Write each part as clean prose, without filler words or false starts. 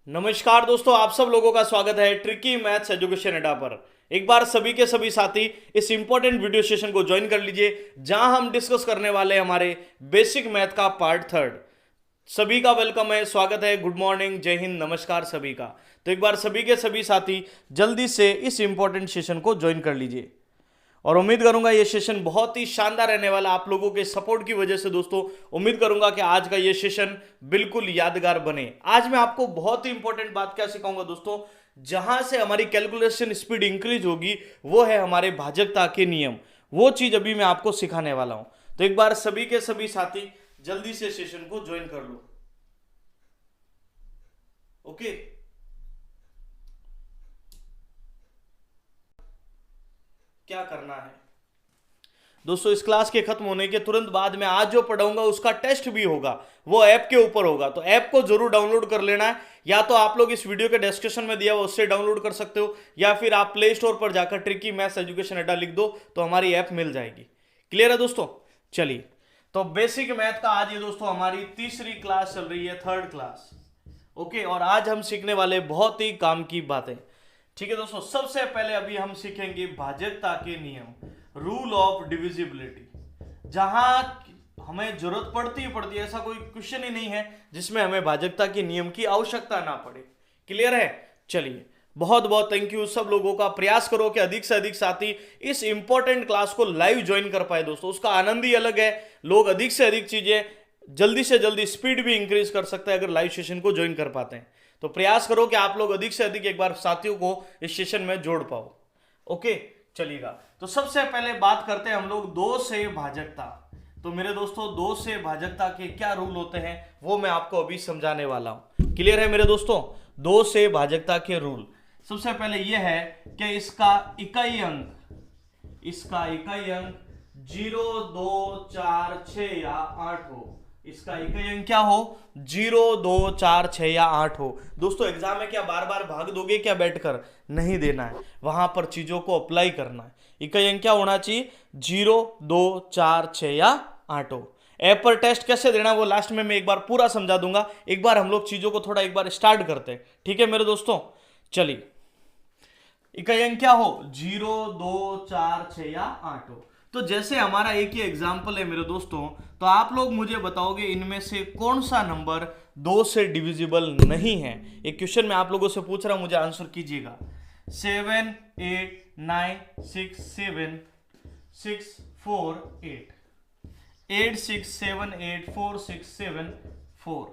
नमस्कार दोस्तों, आप सब लोगों का स्वागत है ट्रिकी मैथ्स एजुकेशन अड्डा पर। एक बार सभी के सभी साथी इस इंपॉर्टेंट वीडियो सेशन को ज्वाइन कर लीजिए, जहां हम डिस्कस करने वाले हैं हमारे बेसिक मैथ का पार्ट थर्ड। सभी का वेलकम है, स्वागत है, गुड मॉर्निंग, जय हिंद, नमस्कार सभी का। तो एक बार सभी के सभी साथी जल्दी से इस इंपॉर्टेंट सेशन को ज्वाइन कर लीजिए और उम्मीद करूंगा ये सेशन बहुत ही शानदार रहने वाला। आप लोगों के सपोर्ट की वजह से दोस्तों उम्मीद करूंगा कि आज का ये सेशन बिल्कुल यादगार बने। आज मैं आपको बहुत ही इंपॉर्टेंट बात क्या सिखाऊंगा दोस्तों, जहां से हमारी कैलकुलेशन स्पीड इंक्रीज होगी, वो है हमारे भाजकता के नियम। वो चीज अभी मैं आपको सिखाने वाला हूं। तो एक बार सभी के सभी साथी जल्दी से सेशन को ज्वाइन कर लो। ओके, क्या करना है दोस्तों, इस क्लास के खत्म होने के तुरंत बाद में आज जो पढ़ाऊंगा उसका टेस्ट भी होगा, वो ऐप के ऊपर होगा। तो ऐप को जरूर डाउनलोड कर लेना है, या तो आप लोग इस वीडियो के डिस्क्रिप्शन में दिया हुआ उससे डाउनलोड कर सकते हो, या फिर आप प्ले स्टोर पर जाकर ट्रिकी मैथ्स एजुकेशन अड्डा लिख दो तो हमारी ऐप मिल जाएगी। क्लियर है दोस्तों? चलिए, तो बेसिक मैथ का आज ये दोस्तों हमारी तीसरी क्लास चल रही है, थर्ड क्लास। ओके, और आज हम सीखने वाले बहुत ही काम की बातें। ठीक है दोस्तों, सबसे पहले अभी हम सीखेंगे भाजकता के नियम, रूल ऑफ डिविजिबिलिटी। जहां हमें जरूरत पड़ती है, ऐसा कोई क्वेश्चन ही नहीं है जिसमें हमें भाजकता के नियम की आवश्यकता ना पड़े। क्लियर है? चलिए, बहुत बहुत थैंक यू सब लोगों का। प्रयास करो कि अधिक से अधिक साथी इस इंपॉर्टेंट क्लास को लाइव ज्वाइन कर पाए दोस्तों, उसका आनंद ही अलग है। लोग अधिक से अधिक चीजें जल्दी से जल्दी स्पीड भी इंक्रीज कर सकते हैं अगर लाइव सेशन को ज्वाइन कर पाते हैं। तो प्रयास करो कि आप लोग अधिक से अधिक एक बार साथियों को इस सेशन में जोड़ पाओ। ओके, चलिएगा। तो सबसे पहले बात करते हैं हम लोग दो से भाजकता। तो मेरे दोस्तों, दो से भाजकता के क्या रूल होते हैं वो मैं आपको अभी समझाने वाला हूं। क्लियर है मेरे दोस्तों? दो से भाजकता के रूल सबसे पहले यह है कि इसका इकाई अंक 0, 2, 4, 6 या 8 हो। इसका इकाई अंक क्या हो? 0, 2, 4, 6 या 8 हो। दोस्तों एग्जाम में क्या बार बार भाग दोगे क्या बैठकर? नहीं देना है, वहां पर चीजों को अप्लाई करना है। इकाई अंक क्या होना चाहिए? 0, 2, 4, 6 या 8 हो। ऐप पर टेस्ट कैसे देना वो लास्ट में मैं एक बार पूरा समझा दूंगा। एक बार हम लोग चीजों को थोड़ा एक बार स्टार्ट करते हैं, ठीक है मेरे दोस्तों? चलिए, इकाई अंक क्या हो? 0, 2, 4, 6 या 8 हो। तो जैसे हमारा एक ही एग्जाम्पल है मेरे दोस्तों, तो आप लोग मुझे बताओगे इनमें से कौन सा नंबर 2 से डिविजिबल नहीं है। एक क्वेश्चन मैं आप लोगों से पूछ रहा हूं, मुझे आंसर कीजिएगा। 7, 8, 9, 6, 7, 6, 4, 8, 8, 6, 7, 8, 4, 6, 7, 4,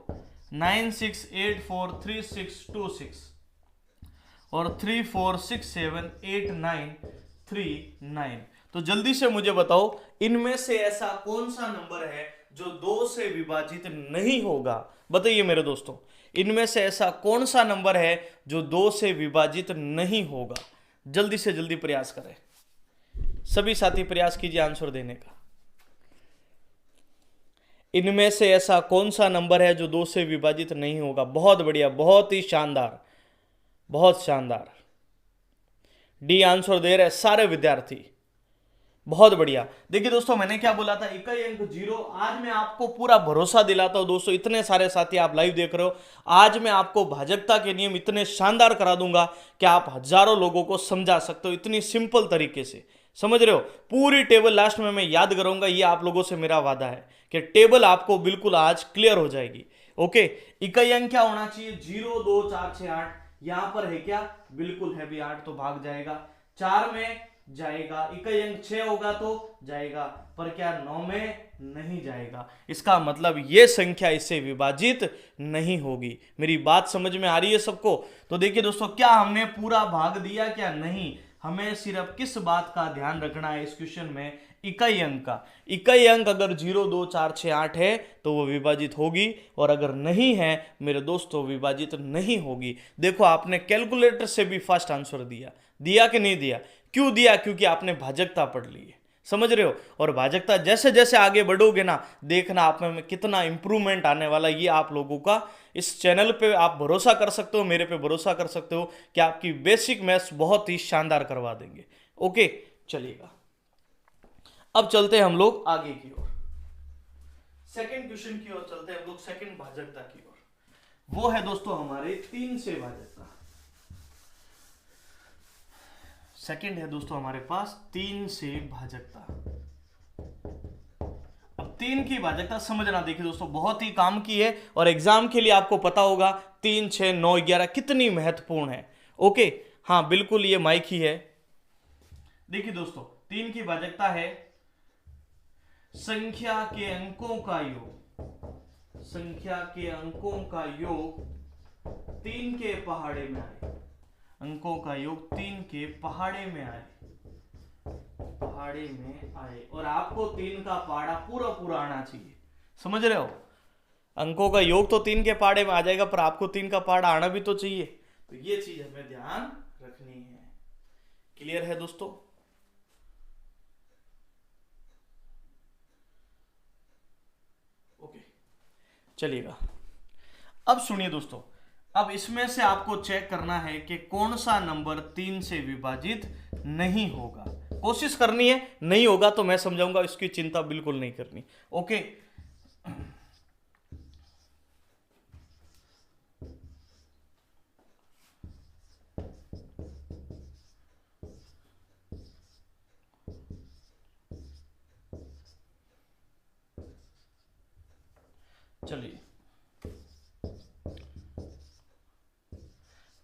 9, 6, 8, 4, 3, 6, 2, 6 और 3, 4, 6, 7, 8, 9, 3, 9। तो जल्दी से मुझे बताओ इनमें से ऐसा कौन सा नंबर है जो 2 से विभाजित नहीं होगा। बताइए मेरे दोस्तों, इनमें से ऐसा कौन सा नंबर है जो 2 से विभाजित नहीं होगा? जल्दी से जल्दी प्रयास करें, सभी साथी प्रयास कीजिए आंसर देने का। इनमें से ऐसा कौन सा नंबर है जो 2 से विभाजित नहीं होगा? बहुत बढ़िया, बहुत ही शानदार, बहुत शानदार। डी आंसर दे रहे सारे विद्यार्थी, बहुत बढ़िया। देखिए दोस्तों, मैंने क्या बोला था? इकाई अंक 0। आज मैं आपको पूरा भरोसा दिलाता हूं दोस्तों, इतने सारे साथी आप लाइव देख रहे हो, आज मैं आपको भाजकता के नियम इतने शानदार करा दूंगा कि आप हजारों लोगों को समझा सकते हो इतनी सिंपल तरीके से। समझ रहे हो? पूरी टेबल लास्ट में मैं याद करूंगा, ये आप लोगों से मेरा वादा है कि टेबल आपको बिल्कुल आज क्लियर हो जाएगी। ओके, इकाई अंक क्या होना चाहिए? 0, 2, 4, 6, 8। यहां पर है क्या? बिल्कुल है भी 8, तो भाग जाएगा। 4 में जाएगा, इकाई अंक 6 होगा तो जाएगा, पर क्या 9 में नहीं जाएगा। इसका मतलब यह संख्या इससे विभाजित नहीं होगी। मेरी बात समझ में आ रही है सबको? तो देखिए दोस्तों, क्या हमने पूरा भाग दिया? क्या नहीं। हमें सिर्फ किस बात का ध्यान रखना है इस क्वेश्चन में? इकाई अंक का। इकाई अंक अगर 0, 2, 4, 6, 8 है तो वो विभाजित होगी, और अगर नहीं है मेरे दोस्तों विभाजित नहीं होगी। देखो, आपने कैलकुलेटर से भी फास्ट आंसर दिया कि नहीं दिया? क्यों दिया? क्योंकि आपने भाजकता पढ़ ली है। समझ रहे हो? और भाजकता जैसे जैसे आगे बढ़ोगे ना, देखना आप में कितना इंप्रूवमेंट आने वाला, ये आप लोगों का इस चैनल पे आप भरोसा कर सकते हो, मेरे पे भरोसा कर सकते हो कि आपकी बेसिक मैथ्स बहुत ही शानदार करवा देंगे। ओके, चलिएगा, अब चलते हैं हम लोग आगे की ओर, सेकंड क्वेश्चन की ओर चलते हैं हम लोग, सेकंड भाजकता की ओर। वो है दोस्तों हमारे 3 से भाजकता। सेकंड है दोस्तों हमारे पास 3 से भाजकता। अब 3 की भाजकता समझना, देखिए दोस्तों बहुत ही काम की है और एग्जाम के लिए आपको पता होगा 3, 6, 9, 11 कितनी महत्वपूर्ण है। ओके, हाँ बिल्कुल ये माइक ही है। देखिए दोस्तों 3 की भाजकता है संख्या के अंकों का योग, संख्या के अंकों का योग 3 के पहाड़े में आए, अंकों का योग 3 के पहाड़े में आए, पहाड़े में आए। और आपको 3 का पहाड़ा पूरा पूरा आना चाहिए, समझ रहे हो। अंकों का योग तो 3 के पहाड़े में आ जाएगा, पर आपको 3 का पहाड़ा आना भी तो चाहिए। तो ये चीज हमें ध्यान रखनी है। क्लियर है दोस्तों? ओके, चलिएगा। अब सुनिए दोस्तों, अब इसमें से आपको चेक करना है कि कौन सा नंबर 3 से विभाजित नहीं होगा। कोशिश करनी है, नहीं होगा तो मैं समझाऊंगा, इसकी चिंता बिल्कुल नहीं करनी। ओके, चलिए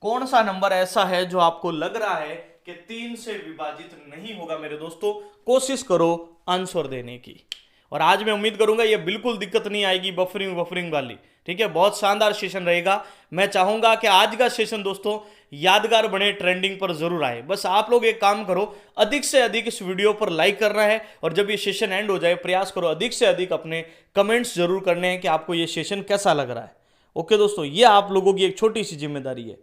कौन सा नंबर ऐसा है जो आपको लग रहा है कि 3 से विभाजित नहीं होगा। मेरे दोस्तों कोशिश करो आंसर देने की, और आज मैं उम्मीद करूंगा ये बिल्कुल दिक्कत नहीं आएगी बफरिंग वाली। ठीक है, बहुत शानदार सेशन रहेगा। मैं चाहूंगा कि आज का सेशन दोस्तों यादगार बने, ट्रेंडिंग पर जरूर आए। बस आप लोग एक काम करो, अधिक से अधिक इस वीडियो पर लाइक करना है, और जब ये सेशन एंड हो जाए प्रयास करो अधिक से अधिक अपने कमेंट्स जरूर करने हैं कि आपको ये सेशन कैसा लग रहा है। ओके दोस्तों, ये आप लोगों की एक छोटी सी जिम्मेदारी है।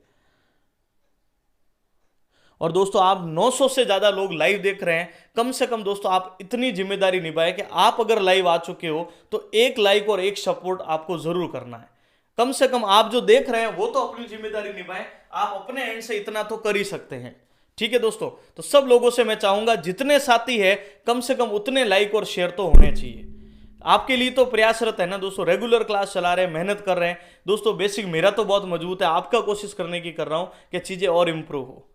और दोस्तों आप 900 से ज्यादा लोग लाइव देख रहे हैं, कम से कम दोस्तों आप इतनी जिम्मेदारी निभाएं कि आप अगर लाइव आ चुके हो तो एक लाइक और एक सपोर्ट आपको जरूर करना है। कम से कम आप जो देख रहे हैं वो तो अपनी जिम्मेदारी निभाएं, आप अपने एंड से इतना तो कर ही सकते हैं। ठीक है दोस्तों, तो सब लोगों से मैं चाहूंगा जितने साथी है कम से कम उतने लाइक और शेयर तो होने चाहिए। आपके लिए तो प्रयासरत है ना दोस्तों, रेगुलर क्लास चला रहे हैं, मेहनत कर रहे हैं दोस्तों। बेसिक मेरा तो बहुत मजबूत है, आपका कोशिश करने की कर रहा हूं कि चीजें और इंप्रूव हो।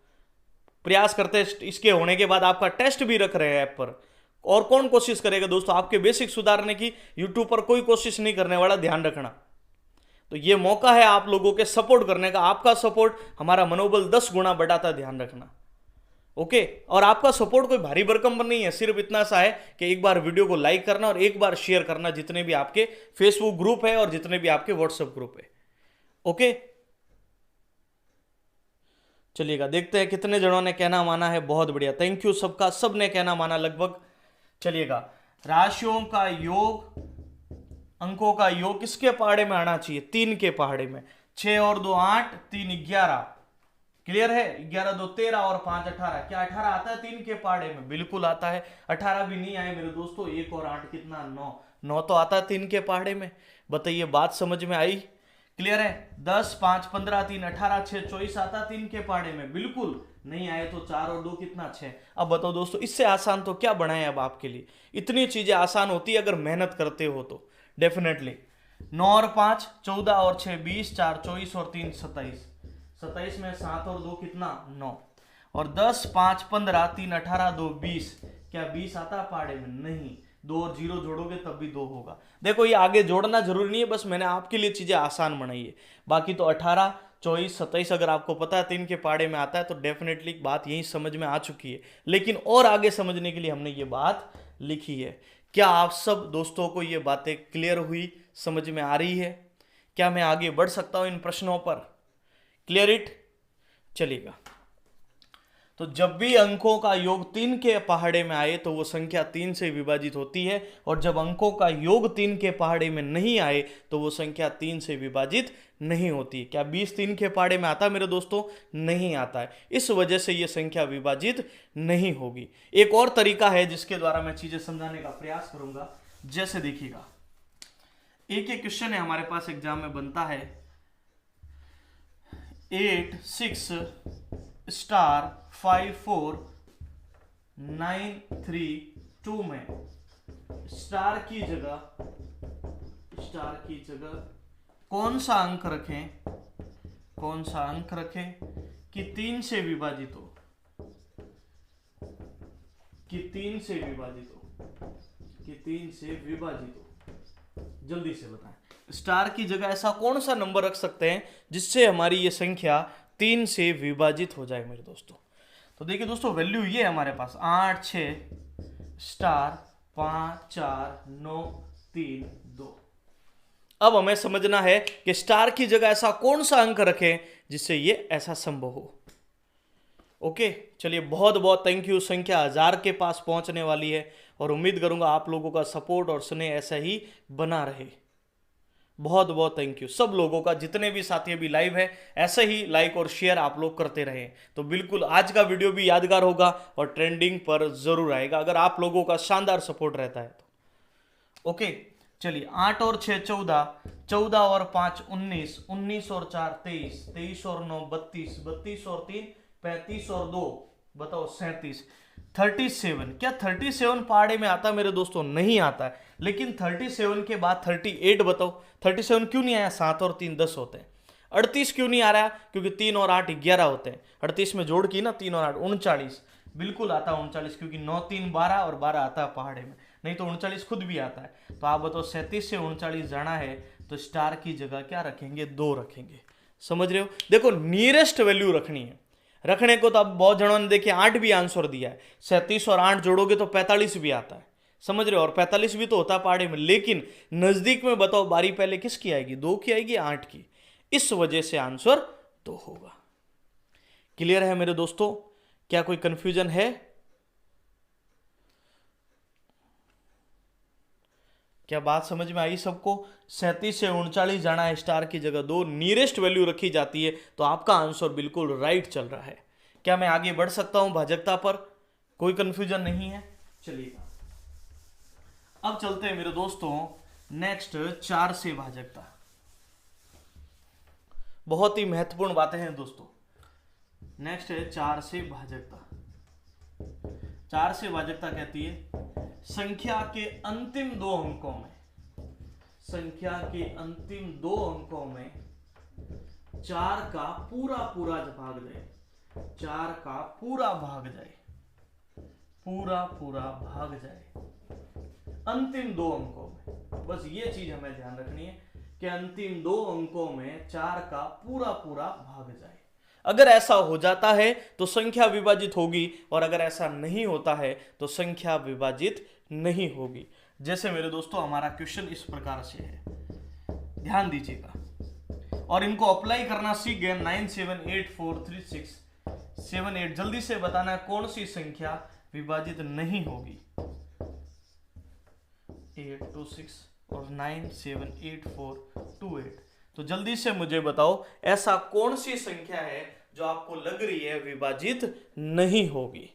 प्रयास करते हैं, इसके होने के बाद आपका टेस्ट भी रख रहे हैं ऐप पर। और कौन कोशिश करेगा दोस्तों आपके बेसिक सुधारने की, यूट्यूब पर कोई कोशिश नहीं करने वाला, ध्यान रखना। तो ये मौका है आप लोगों के सपोर्ट करने का, आपका सपोर्ट हमारा मनोबल 10 गुना बढ़ाता, ध्यान रखना। ओके, और आपका सपोर्ट कोई भारी भरकम नहीं है, सिर्फ इतना सा है कि एक बार वीडियो को लाइक करना और एक बार शेयर करना, जितने भी आपके फेसबुक ग्रुप है और जितने भी आपके व्हाट्सएप ग्रुप है। ओके, चलिएगा देखते हैं कितने जनों ने कहना माना है। बहुत बढ़िया, थैंक यू सबका, सब ने कहना माना लगभग। चलिएगा, राशियों का योग, अंकों का योग किसके पहाड़े में आना चाहिए? 3 के पहाड़े में। 6 और 2 8, 3 11। क्लियर है? 11 2 13 और 5 18। क्या 18 आता है 3 के पहाड़े में? बिल्कुल आता है। 18 भी नहीं आए मेरे दोस्तों, 1 और 8 कितना? 9। 9 तो आता है 3 के पहाड़े में। बताइए बात समझ में आई? क्लियर है? 10 5 15 3 18 6 24 आता 3 के पहाड़े में। बिल्कुल नहीं आए तो 4 और 2 कितना? 6। अब बताओ दोस्तों, इससे आसान तो क्या बनाए अब आपके लिए। इतनी चीजें आसान होती है अगर मेहनत करते हो तो डेफिनेटली। 9 और 5 14 और 6 20, 4 24 और 3 27। 27 में 7 और 2 कितना? 9। और 10 5 15 3 18 2 20। क्या 20 आता पहाड़े में? नहीं। 2 और 0 जोड़ोगे तब भी 2 होगा। देखो ये आगे जोड़ना जरूरी नहीं है, बस मैंने आपके लिए चीजें आसान बनाई है। बाकी तो 18 24 27 अगर आपको पता है 3 के पहाड़े में आता है तो डेफिनेटली बात यही समझ में आ चुकी है। लेकिन और आगे समझने के लिए हमने ये बात लिखी है। क्या आप सब दोस्तों को ये बातें क्लियर हुई, समझ में आ रही है? क्या मैं आगे बढ़ सकता हूं इन प्रश्नों पर? Clear it? चलिएगा, तो जब भी अंकों का योग 3 के पहाड़े में आए तो वो संख्या 3 से विभाजित होती है, और जब अंकों का योग 3 के पहाड़े में नहीं आए तो वो संख्या 3 से विभाजित नहीं होती। क्या 20 3 के पहाड़े में आता है मेरे दोस्तों? नहीं आता है। इस वजह से ये संख्या विभाजित नहीं होगी। एक और तरीका है जिसके द्वारा मैं चीजें समझाने का प्रयास करूंगा। जैसे देखिएगा, एक क्वेश्चन है हमारे पास एग्जाम में बनता है 8 6 स्टार 5 4 9 3 2 में स्टार की जगह कौन सा अंक रखें, कौन सा अंक रखें कि 3 से विभाजित हो, कि 3 से विभाजित हो, कि 3 से विभाजित हो। जल्दी से बताएं, स्टार की जगह ऐसा कौन सा नंबर रख सकते हैं जिससे हमारी ये संख्या 3 से विभाजित हो जाए मेरे दोस्तों। तो देखिए दोस्तों, वैल्यू ये है हमारे पास 8 6 स्टार 5 4 9 3 2। अब हमें समझना है कि स्टार की जगह ऐसा कौन सा अंक रखें जिससे ये ऐसा संभव हो। ओके, चलिए बहुत बहुत थैंक यू। संख्या 1000 के पास पहुंचने वाली है और उम्मीद करूंगा आप लोगों का सपोर्ट और स्नेह ऐसा ही बना रहे। बहुत बहुत थैंक यू सब लोगों का, जितने भी साथी अभी लाइव है ऐसे ही लाइक और शेयर आप लोग करते रहे तो बिल्कुल आज का वीडियो भी यादगार होगा और ट्रेंडिंग पर जरूर आएगा अगर आप लोगों का शानदार सपोर्ट रहता है तो। ओके चलिए, 8 और 6 14, 14 और 5 19, 19 और 4 23, 23 और 9 32, 32 और 3 35 और 2 बताओ 37, 37। क्या 37 पहाड़े में आता है मेरे दोस्तों? नहीं आता है। लेकिन 37 के बाद 38 बताओ, 37 क्यों नहीं आया? 7 और 3 10 होते हैं। 38 क्यों नहीं आ रहा? क्योंकि 3 और 8 11 होते हैं। 38 में जोड़ की ना 3 और 8 39, बिल्कुल आता है 39, क्योंकि 9 3 12 और 12 आता है पहाड़े में, नहीं तो 39 खुद भी आता है। तो आप बताओ 37 से 39 जाना है तो स्टार की जगह क्या रखेंगे? 2 रखेंगे। समझ रहे हो? देखो नियरेस्ट वैल्यू रखनी है। रखने को तो अब बहुत जनों ने देखिए 8 भी आंसर दिया है। 37 और 8 जोड़ोगे तो 45 भी आता है। समझ रहे हो? और 45 भी तो होता है पहाड़े में, लेकिन नजदीक में बताओ बारी पहले किसकी आएगी? 2 की आएगी, 8 की। इस वजह से आंसर 2 होगा। क्लियर है मेरे दोस्तों? क्या कोई कंफ्यूजन है? क्या बात समझ में आई सबको? 37 से 39 जाना है, स्टार की जगह 2 नियरेस्ट वैल्यू रखी जाती है तो आपका आंसर बिल्कुल राइट चल रहा है। क्या मैं आगे बढ़ सकता हूं भाजकता पर? कोई कंफ्यूजन नहीं है? चलिए अब चलते हैं मेरे दोस्तों नेक्स्ट 4 से भाजकता। बहुत ही महत्वपूर्ण बातें हैं दोस्तों। नेक्स्ट है 4 से भाजकता। 4 से भाजकता कहती है संख्या के अंतिम 2 अंकों में, संख्या के अंतिम 2 अंकों में 4 का पूरा पूरा भाग जाए, 4 का पूरा भाग जाए, पूरा पूरा भाग जाए अंतिम 2 अंकों में। बस ये चीज हमें ध्यान रखनी है कि अंतिम 2 अंकों में 4 का पूरा पूरा भाग जाए। अगर ऐसा हो जाता है तो संख्या विभाजित होगी और अगर ऐसा नहीं होता है तो संख्या विभाजित नहीं होगी। जैसे मेरे दोस्तों हमारा क्वेश्चन इस प्रकार से है, ध्यान दीजिएगा और इनको अप्लाई करना सीख गए। 9 7 8 4 3 6 7 8 जल्दी से बताना है कौन सी संख्या विभाजित नहीं होगी। 8 2 6 और 9 7 8 4 2 8। तो जल्दी से मुझे बताओ ऐसा कौन सी संख्या है जो आपको लग रही है विभाजित नहीं होगी?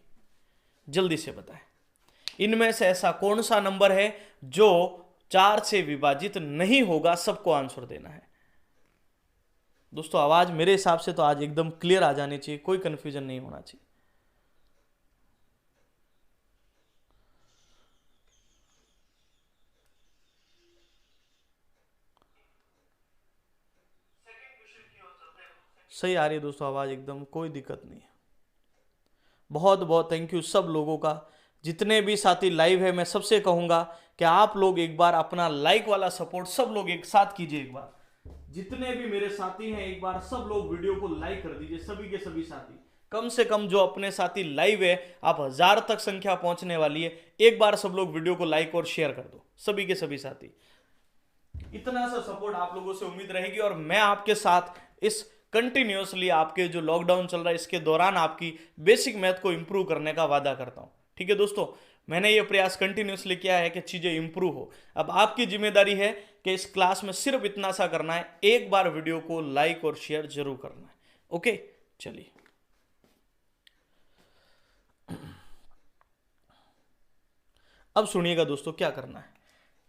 जल्दी से बताएं। इनमें से ऐसा कौन सा नंबर है जो 4 से विभाजित नहीं होगा? सबको आंसर देना है दोस्तों। आवाज मेरे हिसाब से तो आज एकदम क्लियर आ जानी चाहिए, कोई कंफ्यूजन नहीं होना चाहिए। सही आ रही है दोस्तों आवाज एकदम, कोई दिक्कत नहीं है। बहुत बहुत थैंक यू सब लोगों का। जितने भी साथी लाइव है मैं सबसे कहूंगा कि आप लोग एक बार अपना लाइक वाला सपोर्ट सब लोग एक साथ कीजिए। एक बार जितने भी मेरे साथी हैं एक बार सब लोग वीडियो को लाइक कर दीजिए, सभी के सभी साथी। कम से कम जो अपने साथी लाइव है, आप 1000 तक संख्या पहुंचने वाली है, एक बार सब लोग वीडियो को लाइक और शेयर कर दो, सभी के सभी साथी। इतना सा सपोर्ट आप लोगों से उम्मीद रहेगी और मैं आपके साथ इस कंटिन्यूअसली आपके जो लॉकडाउन चल रहा है इसके दौरान आपकी बेसिक मैथ को इंप्रूव करने का वादा करता हूं। ठीक है दोस्तों, मैंने ये प्रयास कंटिन्यूअसली किया है कि चीजें इंप्रूव हो। अब आपकी जिम्मेदारी है कि इस क्लास में सिर्फ इतना सा करना है, एक बार वीडियो को लाइक और शेयर जरूर करना है। ओके चलिए अब सुनिएगा दोस्तों क्या करना है।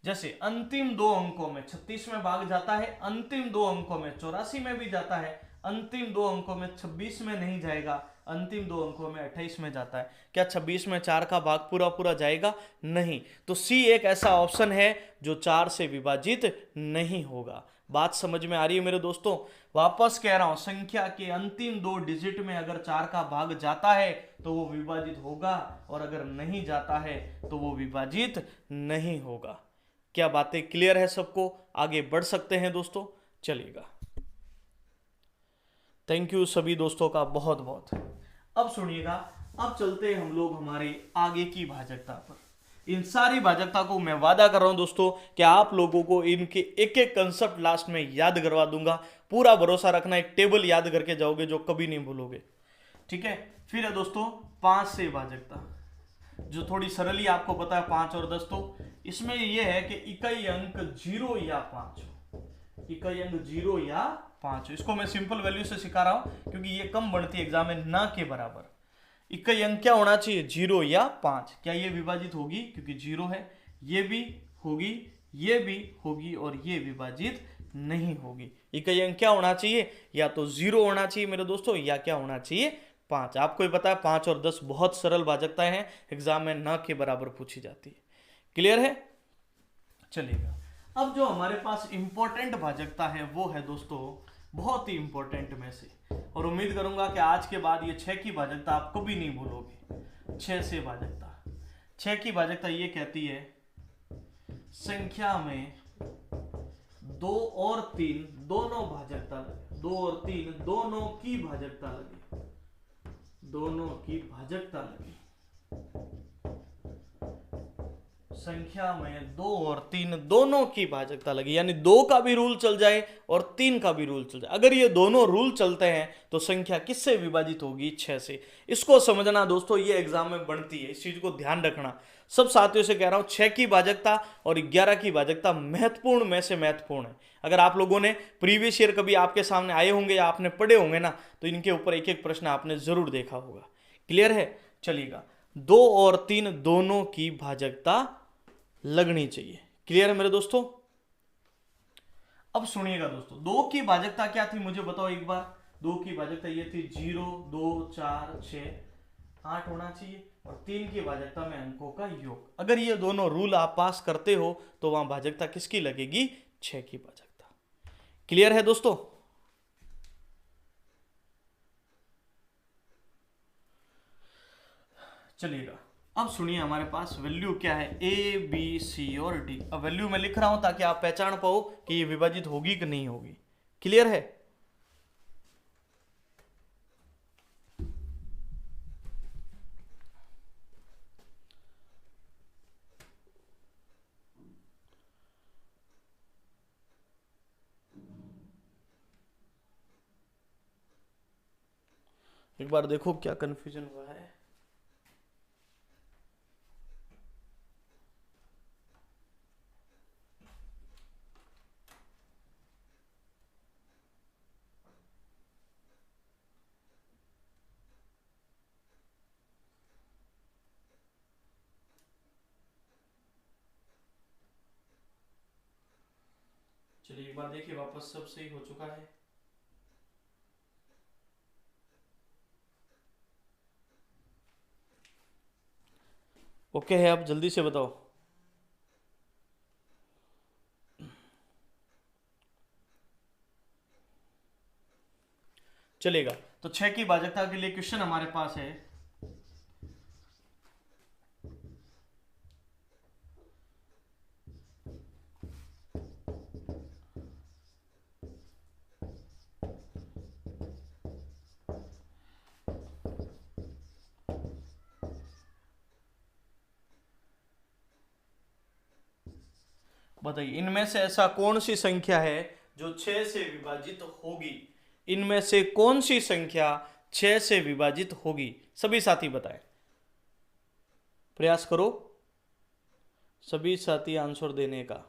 जैसे अंतिम 2 अंकों में 36 में भाग जाता है, अंतिम 2 अंकों में 84 में भी जाता है, अंतिम 2 अंकों में 26 में नहीं जाएगा, अंतिम दो अंकों में 28 में जाता है। क्या 26 में 4 का भाग पूरा पूरा जाएगा? नहीं। तो सी एक ऐसा ऑप्शन है जो 4 से विभाजित नहीं होगा। बात समझ में आ रही है मेरे दोस्तों? वापस कह रहा हूं, संख्या के अंतिम दो डिजिट में अगर 4 का भाग जाता है तो वो विभाजित होगा, और अगर नहीं जाता है तो वो विभाजित नहीं होगा। क्या बातें क्लियर है सबको? आगे बढ़ सकते हैं दोस्तों? चलिएगा। थैंक यू सभी दोस्तों का बहुत बहुत। अब सुनिएगा, अब चलते हैं हम लोग हमारे आगे की भाजकता पर। इन सारी भाजकता को मैं वादा कर रहा हूं दोस्तों कि आप लोगों को इनके एक एक कंसेप्ट लास्ट में याद करवा दूंगा। पूरा भरोसा रखना, एक टेबल याद करके जाओगे जो कभी नहीं भूलोगे। ठीक है। फिर है दोस्तों 5 से भाजकता, जो थोड़ी सरल ही आपको पता है, 5 और 10। तो इसमें यह है कि इकाई अंक 0 या 5, इकाई अंक 0 या 5। इसको मैं सिंपल वैल्यू से सिखा रहा हूं क्योंकि ये कम बढ़ती है एग्जाम में, ना के बराबर। इकाई अंक क्या होना चाहिए? 0 या 5। क्या ये विभाजित होगी? क्योंकि 0 है। ये भी होगी, ये भी होगी, और ये विभाजित नहीं होगी। इकाई अंक क्या होना चाहिए? या तो 0 होना चाहिए मेरे दोस्तों, या क्या होना चाहिए? 5। आपको ही पता है 5 और 10 बहुत सरल भाजकताएं हैं, एग्जाम में ना के बराबर पूछी जाती है। क्लियर है? चलिएगा। अब जो हमारे पास इंपॉर्टेंट भाजकता है वो है दोस्तों बहुत ही इंपॉर्टेंट में से, और उम्मीद करूंगा कि आज के बाद ये 6 की भाजकता आप कभी नहीं भूलोगे। 6 से भाजकता, 6 की भाजकता ये कहती है संख्या में 2 और 3 दोनों भाजकता लगे, 2 और 3 दोनों की भाजकता लगे, दोनों की भाजकता लगे। संख्या में 2 और 3 दोनों की भाजकता लगी, यानी 2 का भी रूल चल जाए और 3 का भी रूल चल जाए। अगर ये दोनों रूल चलते हैं तो संख्या किससे विभाजित होगी? 6 से। इसको समझना दोस्तों, ये एग्जाम में बनती है, इस चीज को ध्यान रखना। सब साथियों से कह रहा हूं, 6 की भाजकता और 11 की भाजकता महत्वपूर्ण में से महत्वपूर्ण है। अगर आप लोगों ने प्रीवियस ईयर कभी आपके सामने आए होंगे या आपने पढ़े होंगे ना, तो इनके ऊपर एक एक प्रश्न आपने जरूर देखा होगा। क्लियर है? चलिएगा। 2 और 3 दोनों की भाजकता लगनी चाहिए। क्लियर है मेरे दोस्तों? अब सुनिएगा दोस्तों, 2 की भाजकता क्या थी मुझे बताओ एक बार। 2 की भाजकता ये थी 0, 2, 4, 6, 8 होना चाहिए, और 3 की भाजकता में अंकों का योग। अगर ये दोनों रूल आप पास करते हो तो वहां भाजकता किसकी लगेगी? 6 की भाजकता। क्लियर है दोस्तों? चलिएगा। अब सुनिए, हमारे पास वैल्यू क्या है? ए, बी, सी और डी। अब वैल्यू मैं लिख रहा हूं ताकि आप पहचान पाओ कि ये विभाजित होगी कि नहीं होगी। क्लियर है? एक बार देखो क्या कंफ्यूजन हुआ है। चलिए एक बार देखिए, वापस सब सही हो चुका है। ओके है? आप जल्दी से बताओ। चलेगा। तो 6 की भाजकता के लिए क्वेश्चन हमारे पास है। बताइए, इनमें से ऐसा कौन सी संख्या है जो 6 से विभाजित होगी? इनमें से कौन सी संख्या 6 से विभाजित होगी? सभी साथी बताएं, प्रयास करो सभी साथी आंसर देने का।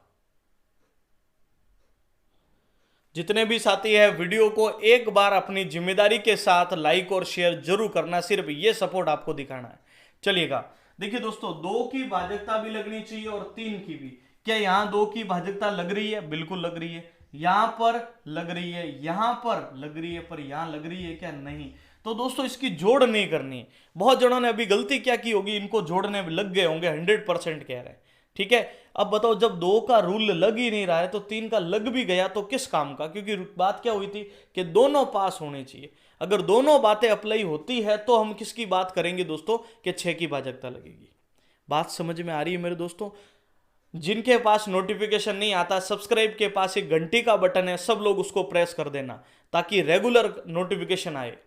जितने भी साथी है, वीडियो को एक बार अपनी जिम्मेदारी के साथ लाइक और शेयर जरूर करना, सिर्फ ये सपोर्ट आपको दिखाना है। चलिएगा। देखिए दोस्तों, 2 की भाजकता भी लगनी चाहिए और 3 की भी। क्या यहां 2 की भाजकता लग रही है? बिल्कुल लग रही है। यहां पर लग रही है, यहां पर लग रही है, पर यहां लग रही है क्या? नहीं। तो दोस्तों इसकी जोड़ नहीं करनी है। बहुत जनों ने अभी गलती क्या की होगी, इनको जोड़ने में लग गए होंगे, 100% कह रहे हैं। ठीक है, अब बताओ जब 2 का रूल लग ही नहीं रहा है तो 3 का लग भी गया तो किस काम का, क्योंकि बात क्या हुई थी कि दोनों पास होने चाहिए। अगर दोनों बातें अप्लाई होती है तो हम किसकी बात करेंगे दोस्तों, कि 6 की भाजकता लगेगी। बात समझ में आ रही है मेरे दोस्तों? जिनके पास नोटिफिकेशन नहीं आता, सब्सक्राइब के पास एक घंटी का बटन है, सब लोग उसको प्रेस कर देना ताकि रेगुलर नोटिफिकेशन आए,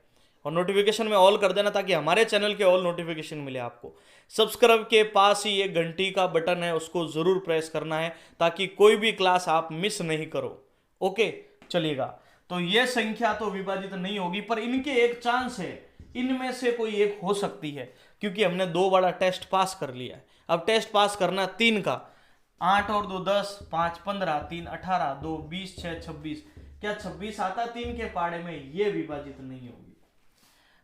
और नोटिफिकेशन में ऑल कर देना ताकि हमारे चैनल के ऑल नोटिफिकेशन मिले आपको। सब्सक्राइब के पास ही एक घंटी का बटन है, उसको जरूर प्रेस करना है ताकि कोई भी क्लास आप मिस नहीं करो। ओके, चलिएगा। तो ये संख्या तो विभाजित नहीं होगी, पर इनके एक चांस है, इनमें से कोई एक हो सकती है, क्योंकि हमने 2 वाला टेस्ट पास कर लिया है। अब टेस्ट पास करना 3 का, 8 और 2 10, 5 15, 3 18, 2 20, 6 26। क्या 26 आता 3 के पाड़े में? ये विभाजित नहीं होगी।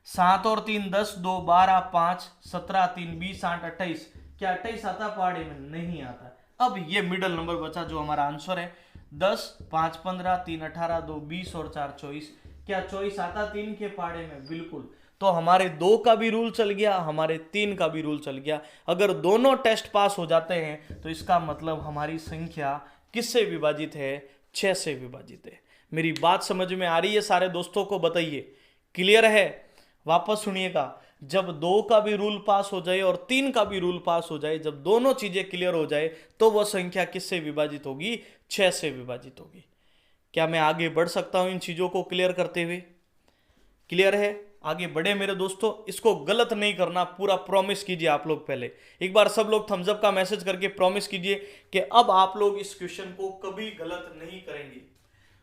7 और 3 10, 2 12, 5 17, 3 20, 8 28। क्या 28 आता पाड़े में? नहीं आता। अब ये मिडल नंबर बचा जो हमारा आंसर है, 10 5 15, 3 18, 2 20 और 4 24। क्या 24 आता 3 के पाड़े में? बिल्कुल। तो हमारे 2 का भी रूल चल गया, हमारे 3 का भी रूल चल गया। अगर दोनों टेस्ट पास हो जाते हैं तो इसका मतलब हमारी संख्या किससे विभाजित है? 6 से विभाजित है। मेरी बात समझ में आ रही है? सारे दोस्तों को बताइए, क्लियर है? वापस सुनिएगा, जब 2 का भी रूल पास हो जाए और 3 का भी रूल पास हो जाए, जब दोनों चीजें क्लियर हो जाए तो वह संख्या किससे विभाजित होगी? 6 से विभाजित होगी। क्या मैं आगे बढ़ सकता हूं इन चीजों को क्लियर करते हुए? क्लियर है? आगे बढ़े मेरे दोस्तों, इसको गलत नहीं करना, पूरा प्रॉमिस कीजिए आप लोग। पहले एक बार सब लोग थम्स अप का मैसेज करके प्रॉमिस कीजिए कि अब आप लोग इस क्वेश्चन को कभी गलत नहीं करेंगे।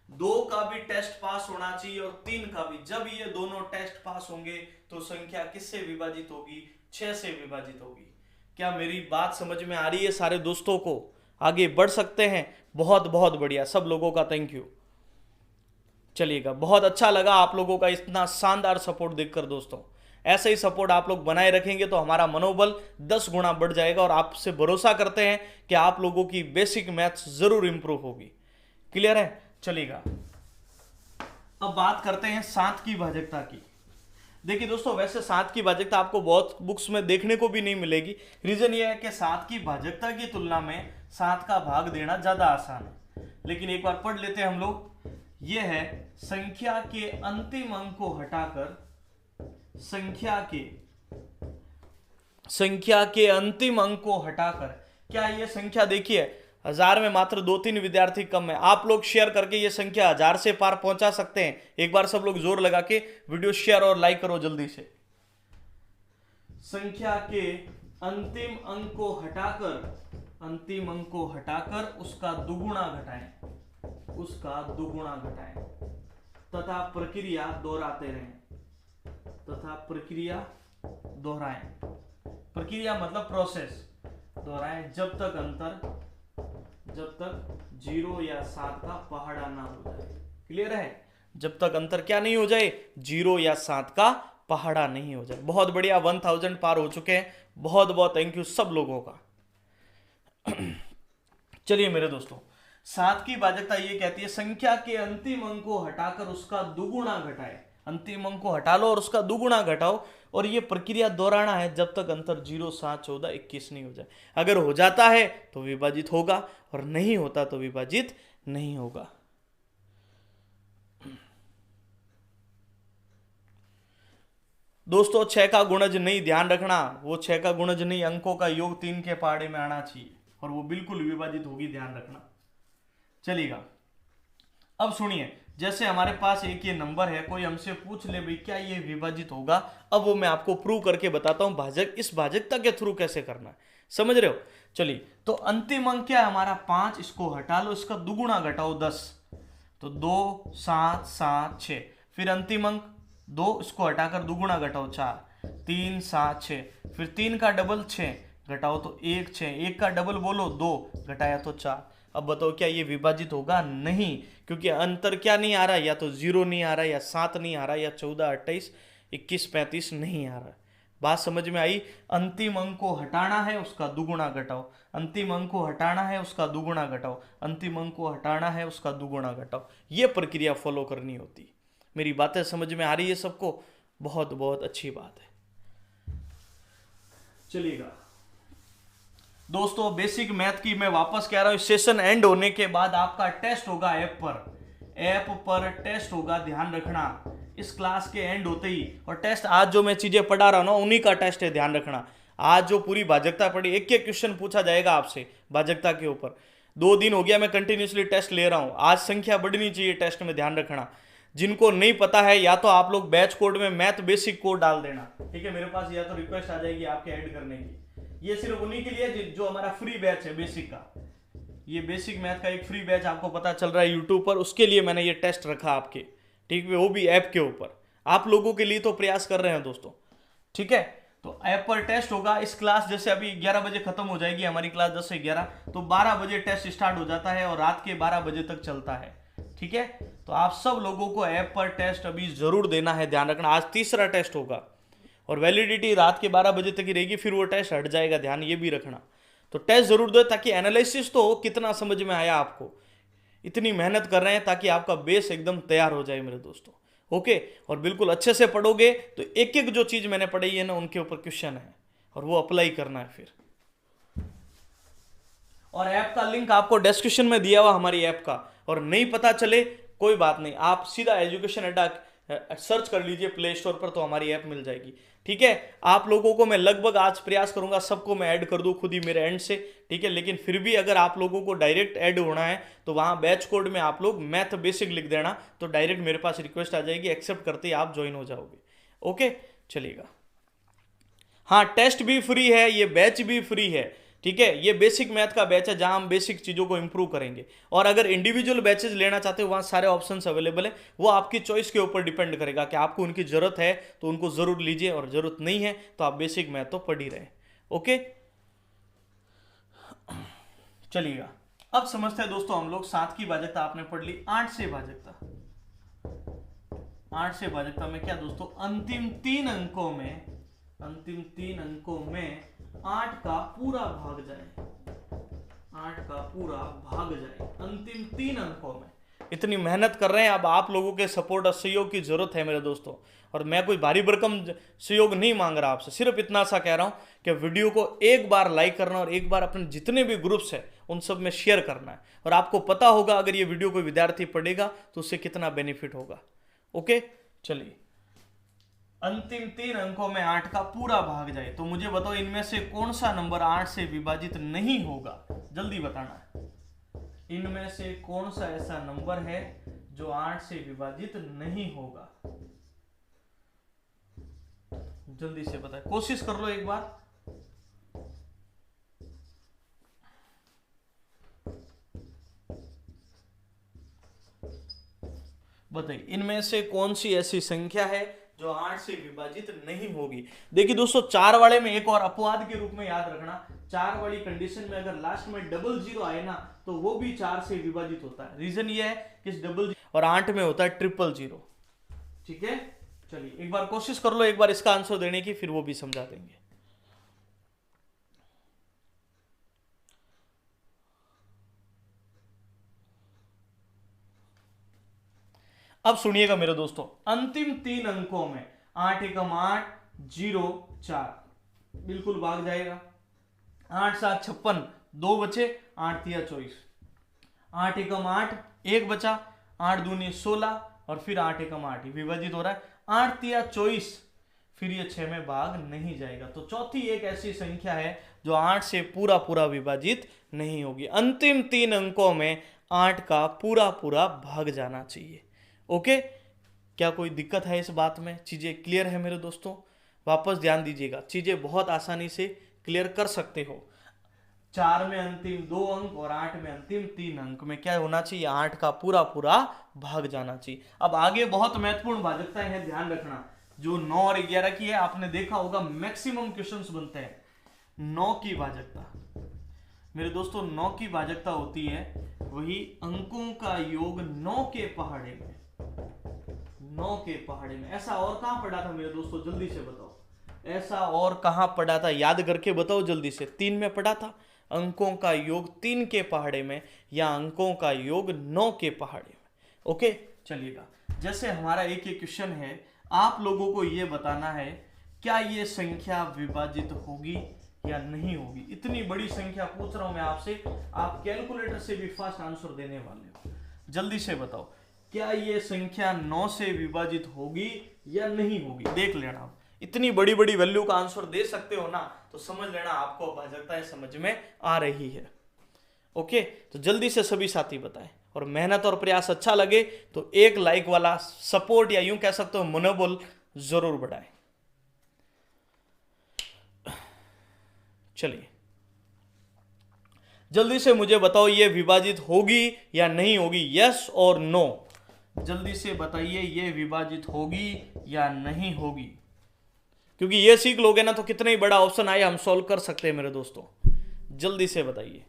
2 का भी टेस्ट पास होना चाहिए और 3 का भी। जब ये दोनों टेस्ट पास होंगे तो संख्या किससे विभाजित होगी? 6 से विभाजित होगी। क्या मेरी बात समझ में आ रही है सारे दोस्तों को? आगे बढ़ सकते हैं? बहुत बहुत बढ़िया, सब लोगों का थैंक यू। चलिएगा, बहुत अच्छा लगा आप लोगों का इतना शानदार सपोर्ट देखकर दोस्तों। ऐसे ही सपोर्ट आप लोग बनाए रखेंगे तो हमारा मनोबल 10 गुना बढ़ जाएगा, और आपसे भरोसा करते हैं कि आप लोगों की बेसिक मैथ्स जरूर इंप्रूव होगी। क्लियर है? चलिएगा, अब बात करते हैं 7 की भाजकता की। देखिए दोस्तों, वैसे 7 की भाजकता आपको बहुत बुक्स में देखने को भी नहीं मिलेगी। रीजन ये है कि 7 की भाजकता की तुलना में 7 का भाग देना ज्यादा आसान है। लेकिन एक बार पढ़ लेते हैं हम लोग। यह है संख्या के अंतिम अंक को हटाकर, संख्या के अंतिम अंक को हटाकर। क्या ये संख्या देखिए 1000 में मात्र 2-3 विद्यार्थी कम है। आप लोग शेयर करके ये संख्या 1000 से पार पहुंचा सकते हैं। एक बार सब लोग जोर लगा के वीडियो शेयर और लाइक करो जल्दी से। संख्या के अंतिम अंक को हटाकर उसका दुगुना घटाएं, तथा प्रक्रिया दोहराते रहें, प्रक्रिया मतलब प्रोसेस दोहराएं जब तक 0 या 7 का पहाड़ा ना हो जाए। क्लियर है? जब तक अंतर क्या नहीं हो जाए? 0 या 7 का पहाड़ा नहीं हो जाए। बहुत बढ़िया, 1000 पार हो चुके हैं। बहुत बहुत थैंक यू सब लोगों का। चलिए मेरे दोस्तों, 7 की भाजकता ये कहती है संख्या के अंतिम अंक को हटाकर उसका दुगुना घटाए। अंतिम अंक को हटा लो और उसका दुगुना घटाओ, और ये प्रक्रिया दोहराना है जब तक अंतर 0 7 14 21 नहीं हो जाए। अगर हो जाता है तो विभाजित होगा, और नहीं होता तो विभाजित नहीं होगा। दोस्तों 6 का गुणज नहीं, ध्यान रखना, वो 6 का गुणज नहीं, अंकों का योग 3 के पहाड़े में आना चाहिए, और वो बिल्कुल विभाजित होगी, ध्यान रखना। चलिएगा, अब सुनिए, जैसे हमारे पास एक ये नंबर है, कोई हमसे पूछ ले भाई क्या ये विभाजित होगा, अब वो मैं आपको प्रूव करके बताता हूं इस भाजकता के थ्रू कैसे करना है। समझ रहे हो? चलिए, तो अंतिम अंक क्या है हमारा? 5, इसको हटा लो, इसका दुगुना घटाओ 10, तो 2 7 7 6। फिर अंतिम अंक 2, इसको हटाकर दुगुना घटाओ 4, 3 7 6। फिर 3 का डबल 6 घटाओ तो 1 6, 1 का डबल बोलो 2, घटाया तो 4। अब बताओ क्या ये विभाजित होगा? नहीं, क्योंकि अंतर क्या नहीं आ रहा, या तो 0 नहीं आ रहा, या 7 नहीं आ रहा, या 14 28 21 35 नहीं आ रहा। बात समझ में आई? अंतिम अंक को हटाना है, उसका दुगुना घटाओ, अंतिम अंक को हटाना है, उसका दुगुना घटाओ, अंतिम अंक को हटाना है, उसका दुगुना घटाओ। ये प्रक्रिया फॉलो करनी होती। मेरी बातें समझ में आ रही है सबको? बहुत बहुत अच्छी बात है। चलिएगा दोस्तों, बेसिक मैथ की मैं वापस कह रहा हूं, सेशन एंड होने के बाद आपका टेस्ट होगा ऐप पर टेस्ट होगा, ध्यान रखना इस क्लास के एंड होते ही। और टेस्ट आज जो मैं चीजें पढ़ा रहा हूं ना, उन्हीं का टेस्ट है, ध्यान रखना। आज जो पूरी भाजकता पढ़ी, एक एक क्वेश्चन पूछा जाएगा आपसे भाजकता के ऊपर। 2 दिन हो गया मैं कंटिन्यूसली टेस्ट ले रहा हूं, आज संख्या बढ़नी चाहिए टेस्ट में, ध्यान रखना। जिनको नहीं पता है, या तो आप लोग बैच कोड में मैथ बेसिक कोड डाल देना, ठीक है, मेरे पास या तो रिक्वेस्ट आ जाएगी आपके ऐड करने की। ये सिर्फ उन्हीं के लिए जो हमारा फ्री बैच है बेसिक का, ये बेसिक मैथ का एक फ्री बैच आपको पता चल रहा है यूट्यूब पर, उसके लिए मैंने ये टेस्ट रखा आपके, ठीक है, वो भी ऐप के ऊपर, आप लोगों के लिए तो प्रयास कर रहे हैं दोस्तों, ठीक है। तो ऐप पर टेस्ट होगा। इस क्लास जैसे अभी 11 बजे खत्म हो जाएगी हमारी क्लास, 10 से 11, तो 12 बजे टेस्ट स्टार्ट हो जाता है और रात के 12 बजे तक चलता है, ठीक है। तो आप सब लोगों को ऐप पर टेस्ट अभी जरूर देना है, ध्यान रखना। आज तीसरा टेस्ट होगा और वैलिडिटी रात के 12 बजे तक ही रहेगी, फिर वो टेस्ट हट जाएगा, ध्यान ये भी रखना। तो टेस्ट जरूर दो, ताकि एनालिसिस तो कितना समझ में आया आपको, इतनी मेहनत कर रहे हैं ताकि आपका बेस एकदम तैयार हो जाए मेरे दोस्तों, ओके। और बिल्कुल अच्छे से पढ़ोगे तो एक एक जो चीज मैंने पढ़ाई है ना, उनके ऊपर क्वेश्चन है और वो अप्लाई करना है फिर। और ऐप का लिंक आपको डिस्क्रिप्शन में दिया हुआ हमारी ऐप का, और नहीं पता चले कोई बात नहीं, आप सीधा एजुकेशन अड्डा सर्च कर लीजिए प्ले स्टोर पर, तो हमारी ऐप मिल जाएगी, ठीक है। आप लोगों को मैं लगभग आज प्रयास करूंगा सबको मैं ऐड कर दूं खुद ही मेरे एंड से, ठीक है। लेकिन फिर भी अगर आप लोगों को डायरेक्ट ऐड होना है तो वहां बैच कोड में आप लोग मैथ बेसिक लिख देना, तो डायरेक्ट मेरे पास रिक्वेस्ट आ जाएगी, एक्सेप्ट करते ही आप ज्वाइन हो जाओगे, ओके। चलिएगा, हाँ टेस्ट भी फ्री है, ये बैच भी फ्री है, ठीक है। ये बेसिक मैथ का बैच है जहां हम बेसिक चीजों को इंप्रूव करेंगे। और अगर इंडिविजुअल बैचेस लेना चाहते हो, वहां सारे ऑप्शंस अवेलेबल है, वो आपकी चॉइस के ऊपर डिपेंड करेगा कि आपको उनकी जरूरत है तो उनको जरूर लीजिए, और जरूरत नहीं है तो आप बेसिक मैथ तो पढ़ ही रहे, ओके। चलिएगा, अब समझते हैं दोस्तों हम लोग 7 की भाजकता आपने पढ़ ली, 8 से भाजकता। 8 से भाजकता में क्या दोस्तों, अंतिम 3 अंकों में 8 का पूरा भाग जाए, 8 का पूरा भाग जाए अंतिम 3 अंकों में। इतनी मेहनत कर रहे हैं, अब आप लोगों के सपोर्ट और सहयोग की जरूरत है मेरे दोस्तों। और मैं कोई भारी भरकम सहयोग नहीं मांग रहा आपसे, सिर्फ इतना सा कह रहा हूं कि वीडियो को एक बार लाइक करना और एक बार अपने जितने भी ग्रुप्स है उन सब में शेयर करना है। और आपको पता होगा अगर ये वीडियो कोई विद्यार्थी पढ़ेगा तो उससे कितना बेनिफिट होगा, ओके। चलिए, अंतिम 3 अंकों में 8 का पूरा भाग जाए, तो मुझे बताओ इनमें से कौन सा नंबर 8 से विभाजित नहीं होगा, जल्दी बताना है। इनमें से कौन सा ऐसा नंबर है जो 8 से विभाजित नहीं होगा, जल्दी से बताए, कोशिश कर लो एक बार। बताइए इनमें से कौन सी ऐसी संख्या है जो 8 से विभाजित नहीं होगी। देखिए दोस्तों, 4 वाले में एक और अपवाद के रूप में याद रखना, 4 वाली कंडीशन में अगर लास्ट में डबल जीरो आए ना तो वो भी 4 से विभाजित होता है। रीजन ये है कि डबल, और 8 में होता है ट्रिपल जीरो, ठीक है। चलिए एक बार कोशिश कर लो एक बार इसका आंसर देने की, फिर वो भी समझा देंगे। अब सुनिएगा मेरे दोस्तों, अंतिम 3 अंकों में 8 एकम 8 0 4 बिल्कुल भाग जाएगा। 8 7 56, 2 बचे, 8 तिया 24, 8 एकम 8 1 बचा, 8 दूनी 16 और फिर 8 एकम 8 ही विभाजित हो रहा है, 8 तिया 24, फिर ये 6 में भाग नहीं जाएगा। तो चौथी एक ऐसी संख्या है जो 8 से पूरा पूरा विभाजित नहीं होगी। अंतिम 3 अंकों में 8 का पूरा पूरा भाग जाना चाहिए, ओके। क्या कोई दिक्कत है इस बात में, चीजें क्लियर है मेरे दोस्तों। वापस ध्यान दीजिएगा, चीजें बहुत आसानी से क्लियर कर सकते हो। 4 में अंतिम 2 अंक और 8 में अंतिम 3 अंक में क्या होना चाहिए, 8 का पूरा पूरा भाग जाना चाहिए। अब आगे बहुत महत्वपूर्ण भाजकताएं हैं, ध्यान रखना। जो 9 और 11 की है, आपने देखा होगा मैक्सिमम क्वेश्चंस बनते हैं 9 की भाजकता। मेरे दोस्तों 9 की भाजकता होती है वही अंकों का योग 9 के पहाड़े में, 9 के पहाड़े में। ऐसा और कहां पढ़ा था मेरे दोस्तों, जल्दी से बताओ, ऐसा और कहां पढ़ा था, याद करके बताओ जल्दी से। 3 में पढ़ा था, अंकों का योग 3 के पहाड़े में, या अंकों का योग 9 के पहाड़े में, ओके। चलिएगा, जैसे हमारा एक क्वेश्चन है, आप लोगों को यह बताना है क्या ये संख्या विभाजित होगी या नहीं होगी। इतनी बड़ी संख्या पूछ रहा हूं मैं आपसे, आप कैलकुलेटर से भी फास्ट आंसर देने वाले हो। जल्दी से बताओ, क्या ये संख्या 9 से विभाजित होगी या नहीं होगी। देख लेना, आप इतनी बड़ी बड़ी वैल्यू का आंसर दे सकते हो ना, तो समझ लेना आपको भाजकताएं समझ में आ रही है। ओके, तो जल्दी से सभी साथी बताएं, और मेहनत और प्रयास अच्छा लगे तो एक लाइक वाला सपोर्ट या यूं कह सकते हो मनोबल जरूर बढ़ाएं। चलिए जल्दी से मुझे बताओ, ये विभाजित होगी या नहीं होगी, यस और नो। जल्दी से बताइए, ये विभाजित होगी या नहीं होगी, क्योंकि ये सीख लोगे ना तो कितना ही बड़ा ऑप्शन आए हम सॉल्व कर सकते हैं मेरे दोस्तों। जल्दी से बताइए,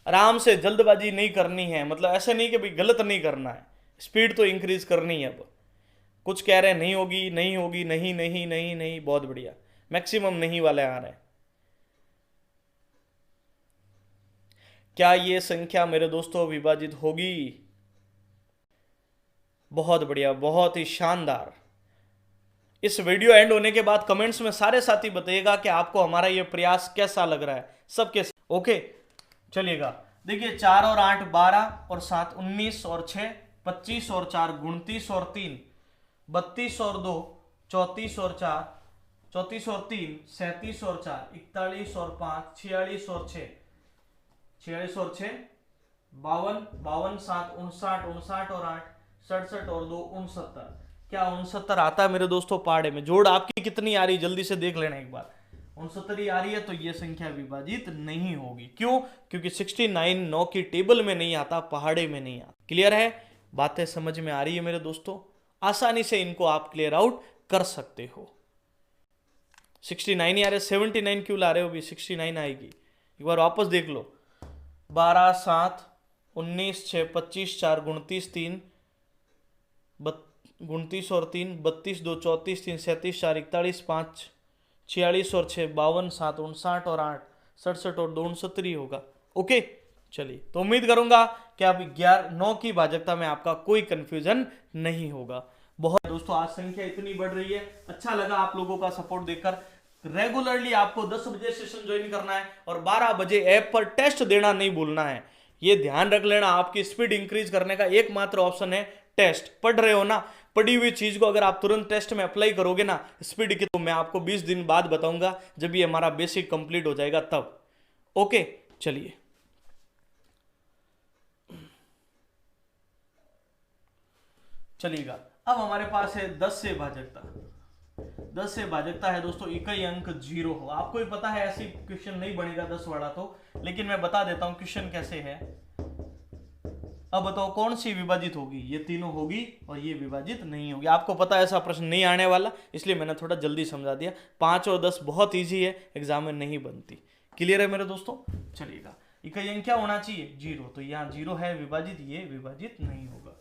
आराम से, जल्दबाजी नहीं करनी है, मतलब ऐसे नहीं कि भाई गलत नहीं करना है, स्पीड तो इंक्रीज करनी है। अब कुछ कह रहे हैं नहीं होगी नहीं होगी, नहीं नहीं नहीं नहीं, बहुत बढ़िया, मैक्सिमम नहीं वाले आ रहे हैं। क्या ये संख्या मेरे दोस्तों विभाजित होगी। बहुत बढ़िया, बहुत ही शानदार। इस वीडियो एंड होने के बाद कमेंट्स में सारे साथी बताइएगा कि आपको हमारा ये प्रयास कैसा लग रहा है सबके। ओके चलिएगा, देखिए 4 और 8 12 और 7 19 और 6 25 और 4 29 और 3 32 और 2 34 और 4 34 और 3 37 और 4 41 और 5 46 और 6 46 और 6 52 52 7 59 59 और 8 67 और 2 69। क्या 69 आता है मेरे दोस्तों पहाड़े में? जोड़ आपकी कितनी आ रही, जल्दी से देख लेना एक बार। 69 ही आ रही है तो ये संख्या विभाजित नहीं होगी। क्यों? क्योंकि 69 9 की टेबल में नहीं आता, पहाड़े में नहीं आता। क्लियर है? बातें समझ में आ रही है मेरे दोस्तों? आसानी से इनको आप क्लियर आउट कर सकते हो। 69 ही आ रहे, 79 क्यों ला रहे हो? भी 69 आएगी, एक बार वापस देख लो। 12 7 19 6 25 4 29 3 29 और 3 32 2 34 3 37 4 41 5 46 और 6 52 7 59 और 8 67 और 2 69 होगा। ओके चलिए, तो उम्मीद करूंगा कि आप 11 9 की भाजकता में आपका कोई कंफ्यूजन नहीं होगा। बहुत दोस्तों, आज संख्या इतनी बढ़ रही है, अच्छा लगा आप लोगों का सपोर्ट देखकर। रेगुलरली आपको 10 बजे सेशन ज्वाइन करना है और 12 बजे ऐप पर टेस्ट देना नहीं भूलना है। ये ध्यान रख लेना, आपकी स्पीड इंक्रीज करने का एकमात्र ऑप्शन है टेस्ट। पढ़ रहे हो ना, पढ़ी हुई चीज को अगर आप तुरंत टेस्ट में अप्लाई करोगे ना स्पीड की, तो मैं आपको 20 दिन बाद बताऊंगा जब ये हमारा बेसिक कंप्लीट हो जाएगा तब। ओके चलिए, चलिएगा, अब हमारे पास है 10 से भाजकता। 10 से भाजकता है दोस्तों, इकाई अंक 0 हो। आपको ही पता है ऐसी क्वेश्चन नहीं बनेगा 10 वाला तो, लेकिन मैं बता देता हूं क्वेश्चन कैसे है। अब बताओ कौन सी विभाजित होगी? ये तीनों होगी और ये विभाजित नहीं होगी। आपको पता है ऐसा प्रश्न नहीं आने वाला, इसलिए मैंने थोड़ा जल्दी समझा दिया। 5 और 10 बहुत इजी है, एग्जाम में नहीं बनती। क्लियर है मेरे दोस्तों? चलिएगा, इकाई अंक क्या होना चाहिए? 0, तो यहाँ 0 है विभाजित, ये विभाजित नहीं होगा।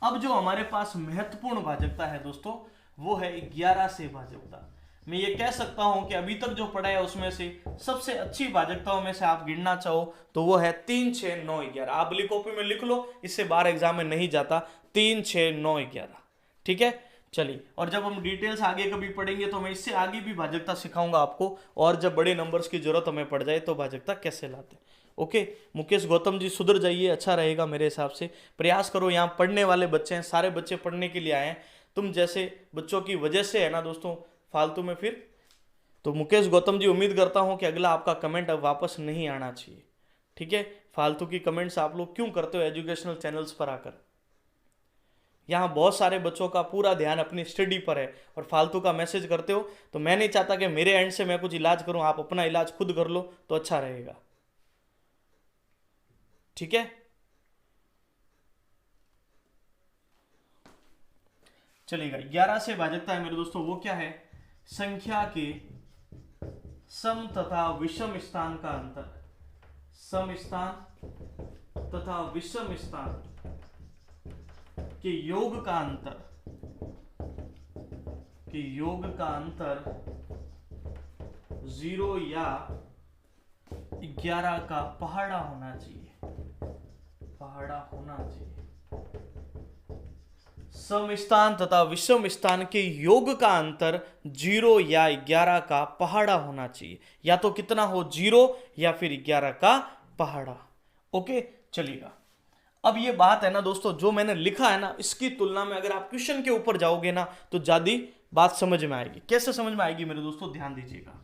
अब जो हमारे पास महत्वपूर्ण भाजकता है दोस्तों, वो है 11 से भाजकता। मैं ये कह सकता हूं कि अभी तक जो पढ़ा है उसमें से सबसे अच्छी भाजकताओं में से आप गिनना चाहो तो वो है 3 6 9 11। आप वाली कॉपी में लिख लो, इससे बाहर एग्जाम में नहीं जाता। 3 6 9 11, ठीक है। चलिए, और जब हम डिटेल्स आगे कभी पढ़ेंगे तो मैं इससे आगे भी भाजकता सिखाऊंगा आपको, और जब बड़े नंबर्स की जरूरत हमें पड़ जाए तो भाजकता कैसे लाते। ओके, मुकेश गौतम जी सुधर जाइए, अच्छा रहेगा मेरे हिसाब से। प्रयास करो, यहाँ पढ़ने वाले बच्चे हैं, सारे बच्चे पढ़ने के लिए आए हैं। तुम जैसे बच्चों की वजह से है ना दोस्तों फालतू में फिर। तो मुकेश गौतम जी, उम्मीद करता हूं कि अगला आपका कमेंट अब वापस नहीं आना चाहिए, ठीक है। फालतू की कमेंट्स आप लोग क्यों करते हो एजुकेशनल चैनल्स पर आकर? यहाँ बहुत सारे बच्चों का पूरा ध्यान अपनी स्टडी पर है और फालतू का मैसेज करते हो। तो मैं नहीं चाहता कि मेरे एंड से मैं कुछ इलाज करूं, आप अपना इलाज खुद कर लो तो अच्छा रहेगा, ठीक है। चलिएगा, 11 से भाजकता है मेरे दोस्तों, वो क्या है? संख्या के सम तथा विषम स्थान का अंतर। सम स्थान तथा विषम स्थान के योग का अंतर, के योग का अंतर 0 या 11 का पहाड़ा होना चाहिए, पहाड़ा होना चाहिए। सम स्थान तथा विषम स्थान के योग का अंतर 0 या 11 का पहाड़ा होना चाहिए, या तो कितना हो 0 या फिर 11 का पहाड़ा। ओके चलिएगा। अब ये बात है ना दोस्तों, जो मैंने लिखा है ना, इसकी तुलना में अगर आप क्वेश्चन के ऊपर जाओगे ना तो ज्यादा बात समझ में आएगी। कैसे समझ में आएगी मेरे दोस्तों, ध्यान दीजिएगा,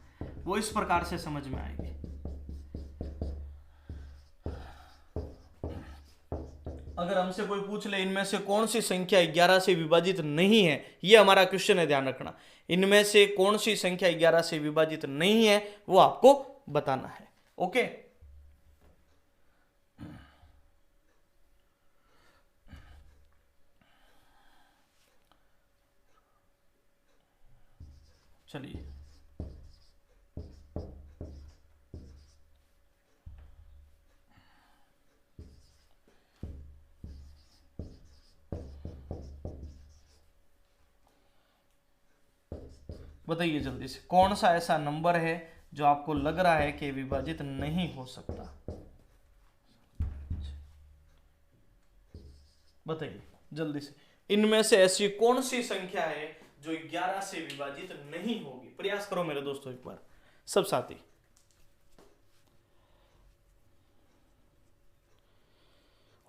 वो इस प्रकार से समझ में आएगी। अगर हमसे कोई पूछ ले इनमें से कौन सी संख्या 11 से विभाजित नहीं है, ये हमारा क्वेश्चन है, ध्यान रखना, इनमें से कौन सी संख्या 11 से विभाजित नहीं है वो आपको बताना है। ओके चलिए, बताइए जल्दी से, कौन सा ऐसा नंबर है जो आपको लग रहा है कि विभाजित नहीं हो सकता? बताइए जल्दी से, इनमें से ऐसी कौन सी संख्या है जो 11 से विभाजित नहीं होगी? प्रयास करो मेरे दोस्तों एक बार, सब साथी।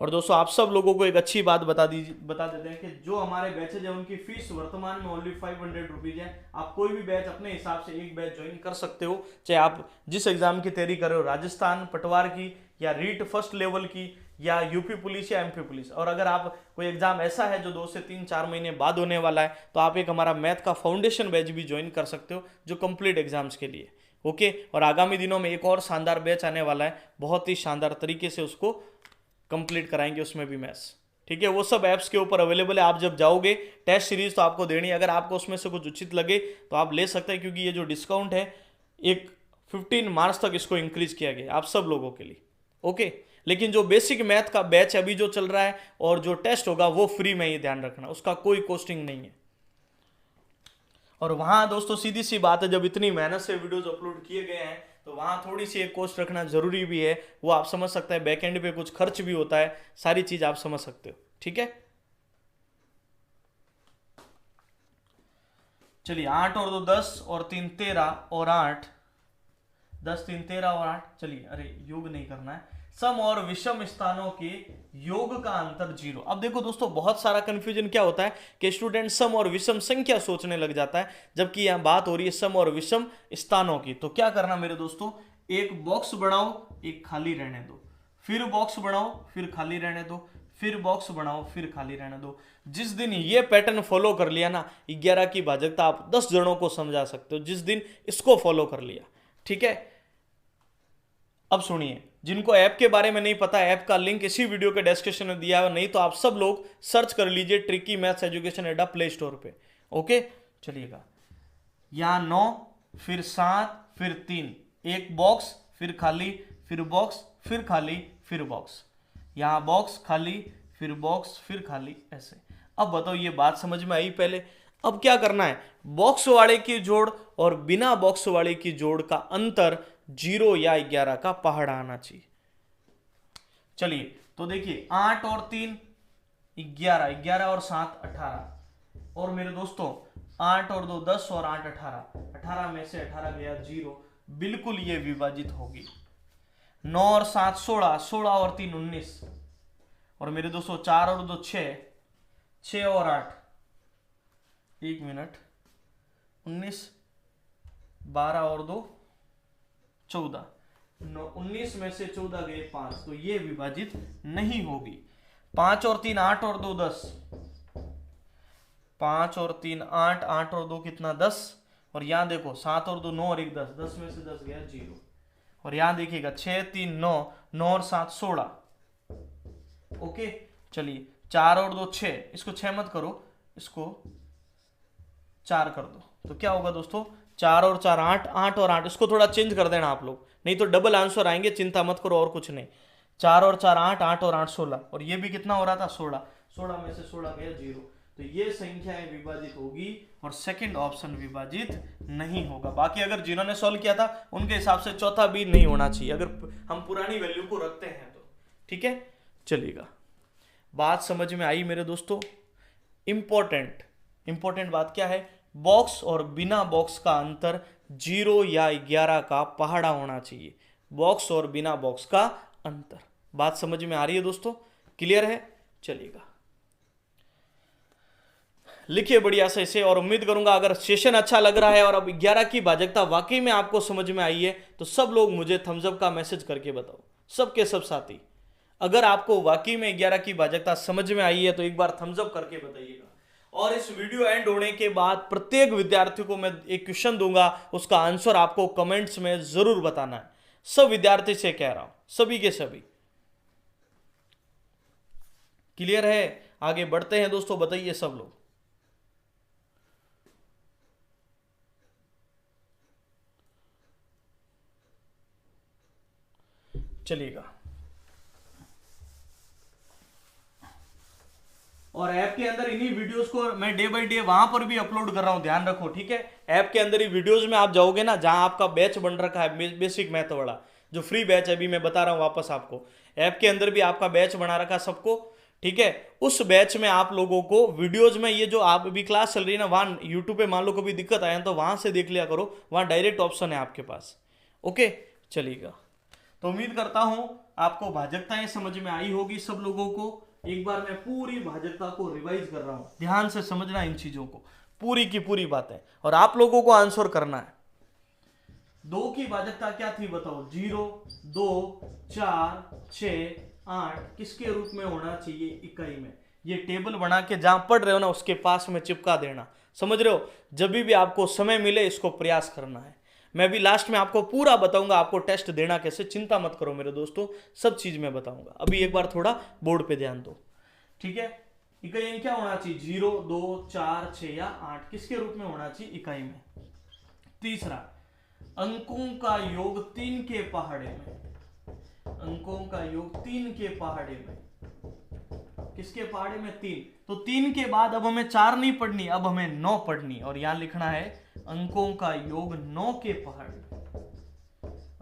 और दोस्तों आप सब लोगों को एक अच्छी बात बता देते हैं कि जो हमारे बैचेज है उनकी फीस वर्तमान में ओनली 500 रुपीज है। आप कोई भी बैच अपने हिसाब से एक बैच ज्वाइन कर सकते हो, चाहे आप जिस एग्जाम की तैयारी कर रहे हो, राजस्थान पटवार की या रीट फर्स्ट लेवल की या यूपी पुलिस या एमपी पुलिस। और अगर आप कोई एग्जाम ऐसा है जो 2 से 3-4 महीने बाद होने वाला है तो आप एक हमारा मैथ का फाउंडेशन बैच भी ज्वाइन कर सकते हो जो कंप्लीट एग्जाम्स के लिए। ओके, और आगामी दिनों में एक और शानदार बैच आने वाला है, बहुत ही शानदार तरीके से उसको कंप्लीट कराएंगे, उसमें भी मैथ्स। ठीक है, वो सब ऐप्स के ऊपर अवेलेबल है। आप जब जाओगे टेस्ट सीरीज तो आपको देनी है, अगर आपको उसमें से कुछ उचित लगे तो आप ले सकते हैं, क्योंकि ये जो डिस्काउंट है एक 15 मार्च तक इसको इंक्रीज किया गया आप सब लोगों के लिए। ओके, लेकिन जो बेसिक मैथ का बैच अभी जो चल रहा है और जो टेस्ट होगा वो फ्री में, ये ध्यान रखना, उसका कोई कॉस्टिंग नहीं है। और वहां दोस्तों सीधी सी बात है, जब इतनी मेहनत से वीडियोज अपलोड किए गए हैं तो वहां थोड़ी सी एक कॉस्ट रखना जरूरी भी है, वो आप समझ सकते हैं। बैकएंड पे कुछ खर्च भी होता है, सारी चीज आप समझ सकते हो। ठीक है, चलिए 8 और 2 10 और 3 13 और 8 10 3 13 और 8। चलिए, अरे योग नहीं करना है, सम और विषम स्थानों के योग का अंतर 0। अब देखो दोस्तों, बहुत सारा कंफ्यूजन क्या होता है कि स्टूडेंट सम और विषम संख्या सोचने लग जाता है, जबकि यहां बात हो रही है सम और विषम स्थानों की। तो क्या करना मेरे दोस्तों, एक बॉक्स बनाओ, एक खाली रहने दो, फिर बॉक्स बनाओ, फिर खाली रहने दो, फिर बॉक्स बनाओ, फिर खाली रहने दो। जिस दिन ये पैटर्न फॉलो कर लिया ना, 11 की भाजकता आप 10 जनों को समझा सकते हो, जिस दिन इसको फॉलो कर लिया। ठीक है, अब सुनिए, जिनको ऐप के बारे में नहीं पता, ऐप का लिंक इसी वीडियो के डिस्क्रिप्शन में दिया है, नहीं तो आप सब लोग सर्च कर लीजिए ट्रिकी मैथ्स एजुकेशन अड्डा प्ले स्टोर पे। ओके चलिएगा, यहां 9 फिर 7 फिर 3, एक बॉक्स फिर खाली, फिर बॉक्स फिर खाली, फिर बॉक्स, यहां बॉक्स खाली, फिर बॉक्स फिर खाली, ऐसे। अब बताओ ये बात समझ में आई पहले? अब क्या करना है, बॉक्स वाले की जोड़ और बिना बॉक्स वाले की जोड़ का अंतर 0 या 11 का पहाड़ा आना चाहिए। चलिए तो देखिए, 8 और 3 11, 11 और 7 18, और मेरे दोस्तों 8 और 2 10 और 8 18, 18 में से 18 गया 0, बिल्कुल ये विभाजित होगी। 9 और 7 16, 16 और 3 19, और मेरे दोस्तों 4 और 2 6, 6 और 8, एक मिनट, 19, 12 और 2 14, 19 में से 14 गए 5, तो ये विभाजित नहीं होगी। 5 और 3 8 और 2 10, 5 और 3 8, 8 और 2 कितना 10, और यहां देखो 7 और 2 9 और 1 10, 10 में से 10 गया 0, और यहां देखिएगा 6 3 9, 9 और 7 16। ओके चलिए, 4 और 2 6, इसको 6 मत करो, इसको 4 कर दो, तो क्या होगा दोस्तों, 4 और 4 8, 8 और 8, इसको थोड़ा चेंज कर देना आप लोग, नहीं तो डबल आंसर आएंगे, चिंता मत करो, और कुछ नहीं। 4 और 4 8, 8 और 8 16, और ये भी कितना हो रहा था 16, 16 में से 16 गया 0, तो ये संख्याएं विभाजित होगी और सेकंड ऑप्शन विभाजित नहीं होगा। बाकी अगर जिन्होंने सॉल्व किया था उनके हिसाब से चौथा भी नहीं होना चाहिए, अगर हम पुरानी वैल्यू को रखते हैं तो। ठीक है, चलिएगा, बात समझ में आई मेरे दोस्तों? इंपॉर्टेंट बात क्या है, बॉक्स और बिना बॉक्स का अंतर 0 या 11 का पहाड़ा होना चाहिए। बॉक्स और बिना बॉक्स का अंतर। बात समझ में आ रही है दोस्तों? क्लियर है? चलिएगा, लिखिए बढ़िया से इसे, और उम्मीद करूंगा अगर सेशन अच्छा लग रहा है और अब 11 की भाजकता वाकई में आपको समझ में आई है तो सब लोग मुझे थम्स अप का मैसेज करके बताओ, सबके सब साथी। अगर आपको वाकई में 11 की भाजकता समझ में आई है तो एक बार थम्स अप करके बताइएगा। और इस वीडियो एंड होने के बाद प्रत्येक विद्यार्थी को मैं एक क्वेश्चन दूंगा, उसका आंसर आपको कमेंट्स में जरूर बताना है। सब विद्यार्थी से कह रहा हूं, सभी के सभी। क्लियर है? आगे बढ़ते हैं दोस्तों, बताइए सब लोग। चलिएगा, और ऐप के अंदर इन्हीं वीडियोस को मैं डे बाय डे वहां पर भी अपलोड कर रहा हूं, ध्यान रखो, ठीक है। ऐप के अंदर ही वीडियोस में आप जाओगे ना, जहां आपका बैच बन रखा है बेसिक मैथ वाला, जो फ्री बैच है, अभी मैं बता रहा हूं वापस आपको, ऐप के अंदर भी आपका बैच बना रखा सबको, ठीक है। उस बैच में आप लोगों को वीडियोज में ये जो आप अभी क्लास चल रही है ना, वहां यूट्यूब पे मान लो कभी दिक्कत आए तो वहां से देख लिया करो, वहां डायरेक्ट ऑप्शन है आपके पास। ओके, चलिएगा। तो उम्मीद करता हूं आपको भाजकताएं समझ में आई होगी सब लोगों को। एक बार मैं पूरी भाजकता को रिवाइज कर रहा हूं, ध्यान से समझना इन चीजों को, पूरी की पूरी बातें, और आप लोगों को आंसर करना है। 2 की भाजकता क्या थी बताओ? 0, 2, 4, 6, 8 किसके रूप में होना चाहिए? इकाई में। ये टेबल बना के जहां पढ़ रहे हो ना उसके पास में चिपका देना, समझ रहे हो? जब भी आपको समय मिले इसको प्रयास करना है। मैं भी लास्ट में आपको पूरा बताऊंगा आपको टेस्ट देना कैसे, चिंता मत करो मेरे दोस्तों, सब चीज मैं बताऊंगा। अभी एक बार थोड़ा बोर्ड पे ध्यान दो, ठीक है। इकाई में क्या होना चाहिए? 0, 2, 4, 6 या 8 किसके रूप में होना चाहिए? इकाई में। तीसरा, अंकों का योग 3 के पहाड़े में। अंकों का योग 3 के पहाड़े में, किसके पहाड़े में? 3। तो 3 के बाद अब हमें 4 नहीं पढ़नी, अब हमें 9 पढ़नी, और यहां लिखना है अंकों का योग 9 के पहाड़े।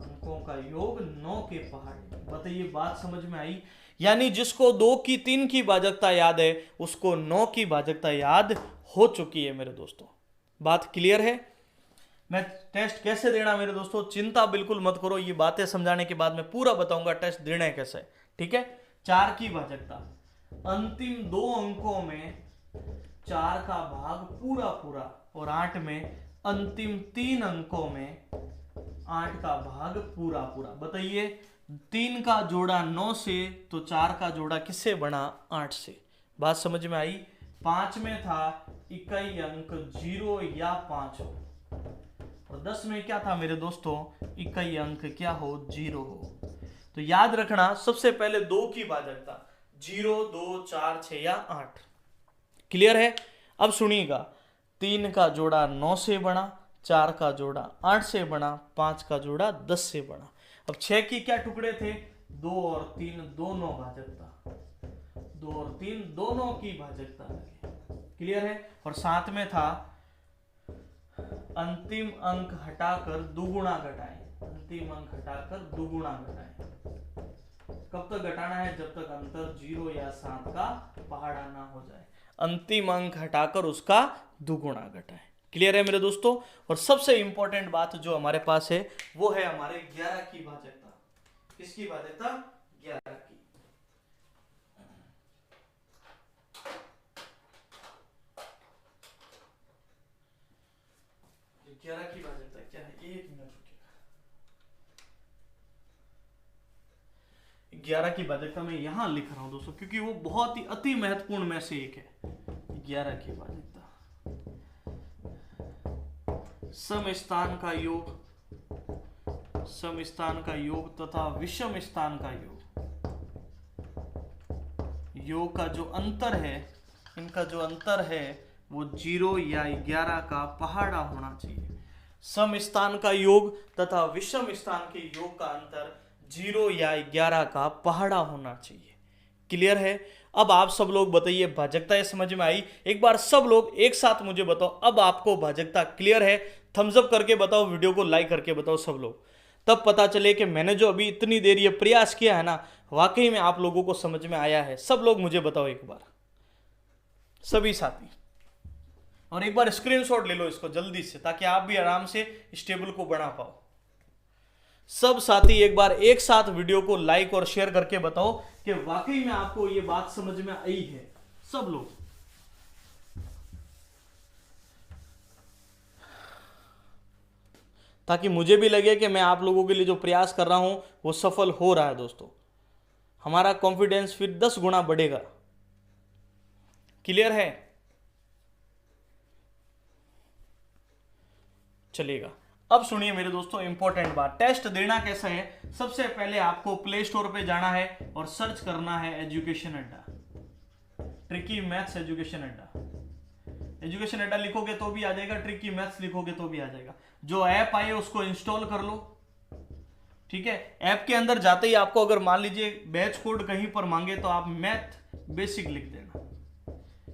अंकों का योग 9 के पहाड़े। बताइए बात समझ में आई? यानी जिसको 2 की 3 की भाजकता याद है उसको 9 की भाजकता याद हो चुकी है मेरे दोस्तों। बात क्लियर है? मैं टेस्ट कैसे देना मेरे दोस्तों, चिंता बिल्कुल मत करो, ये बातें समझाने के बाद मैं पूरा बताऊंगा टेस्ट देना है कैसे, ठीक है। 4 की भाजकता, अंतिम 2 अंकों में 4 का भाग पूरा पूरा, और 8 में अंतिम 3 अंकों में 8 का भाग पूरा पूरा। बताइए 3 का जोड़ा 9 से, तो 4 का जोड़ा किससे बना? 8 से। बात समझ में आई? 5 में था इकाई अंक 0 या 5 हो, और 10 में क्या था मेरे दोस्तों? इकाई अंक क्या हो? 0 हो। तो याद रखना सबसे पहले 2 की भाजकता 0, 2, 4, 6 या 8। क्लियर है? अब सुनिएगा, 3 का जोड़ा 9 से बना, 4 का जोड़ा 8 से बना, 5 का जोड़ा 10 से बना। अब 6 की क्या टुकड़े थे? 2 और 3 दोनों भाजकता, 2 और 3 दोनों की भाजकता लगे। क्लियर है? और साथ में था अंतिम अंक हटाकर दुगुना घटाएं, अंतिम अंक हटाकर दुगुना घटाएं। कब तक घटाना है? जब तक अंतर 0 या 7 का पहाड़ा ना हो जाए। अंतिम अंक हटाकर उसका दुगुना घटाएं। क्लियर है मेरे दोस्तों? और सबसे इंपॉर्टेंट बात जो हमारे पास है वो है हमारे 11 की भाजकता। किसकी भाजकता? 11 की। 11 की भाजकता क्या है? 1 मिनट रुकिएगा। 11 की भाजकता मैं यहां लिख रहा हूं दोस्तों, क्योंकि वो बहुत ही अति महत्वपूर्ण में से एक है। 11 की भाजकता, समस्थान का योग, समस्थान का योग तथा विषम स्थान का योग, योग का जो अंतर है, इनका जो अंतर है वो 0 या 11 का पहाड़ा होना चाहिए। सम स्थान का योग तथा विषम स्थान के योग का अंतर 0 या 11 का पहाड़ा होना चाहिए। क्लियर है? अब आप सब लोग बताइए भाजकता समझ में आई? एक बार सब लोग एक साथ मुझे बताओ, अब आपको भाजकता क्लियर है? थम्स अप करके बताओ, वीडियो को लाइक करके बताओ सब लोग, तब पता चले कि मैंने जो अभी इतनी देर ये प्रयास किया है ना, वाकई में आप लोगों को समझ में आया है। सब लोग मुझे बताओ एक बार, सभी साथी, और एक बार स्क्रीनशॉट ले लो इसको जल्दी से, ताकि आप भी आराम से इस टेबल को बना पाओ। सब साथी एक बार एक साथ वीडियो को लाइक और शेयर करके बताओ कि वाकई में आपको ये बात समझ में आई है, सब लोग। ताकि मुझे भी लगे कि मैं आप लोगों के लिए जो प्रयास कर रहा हूं वो सफल हो रहा है दोस्तों। हमारा कॉन्फिडेंस फिर 10 गुना बढ़ेगा। क्लियर है? चलेगा। अब सुनिए मेरे दोस्तों इंपॉर्टेंट बात, टेस्ट देना कैसा है। सबसे पहले आपको प्ले स्टोर पे जाना है और सर्च करना है एजुकेशन अड्डा, ट्रिकी मैथ्स एजुकेशन अड्डा। एजुकेशन अड्डा लिखोगे तो भी आ जाएगा, ट्रिकी मैथ्स लिखोगे तो भी आ जाएगा। जो ऐप आए उसको इंस्टॉल कर लो, ठीक है। ऐप के अंदर जाते ही आपको अगर मान लीजिए बैच कोड कहीं पर मांगे तो आप मैथ बेसिक लिख देना,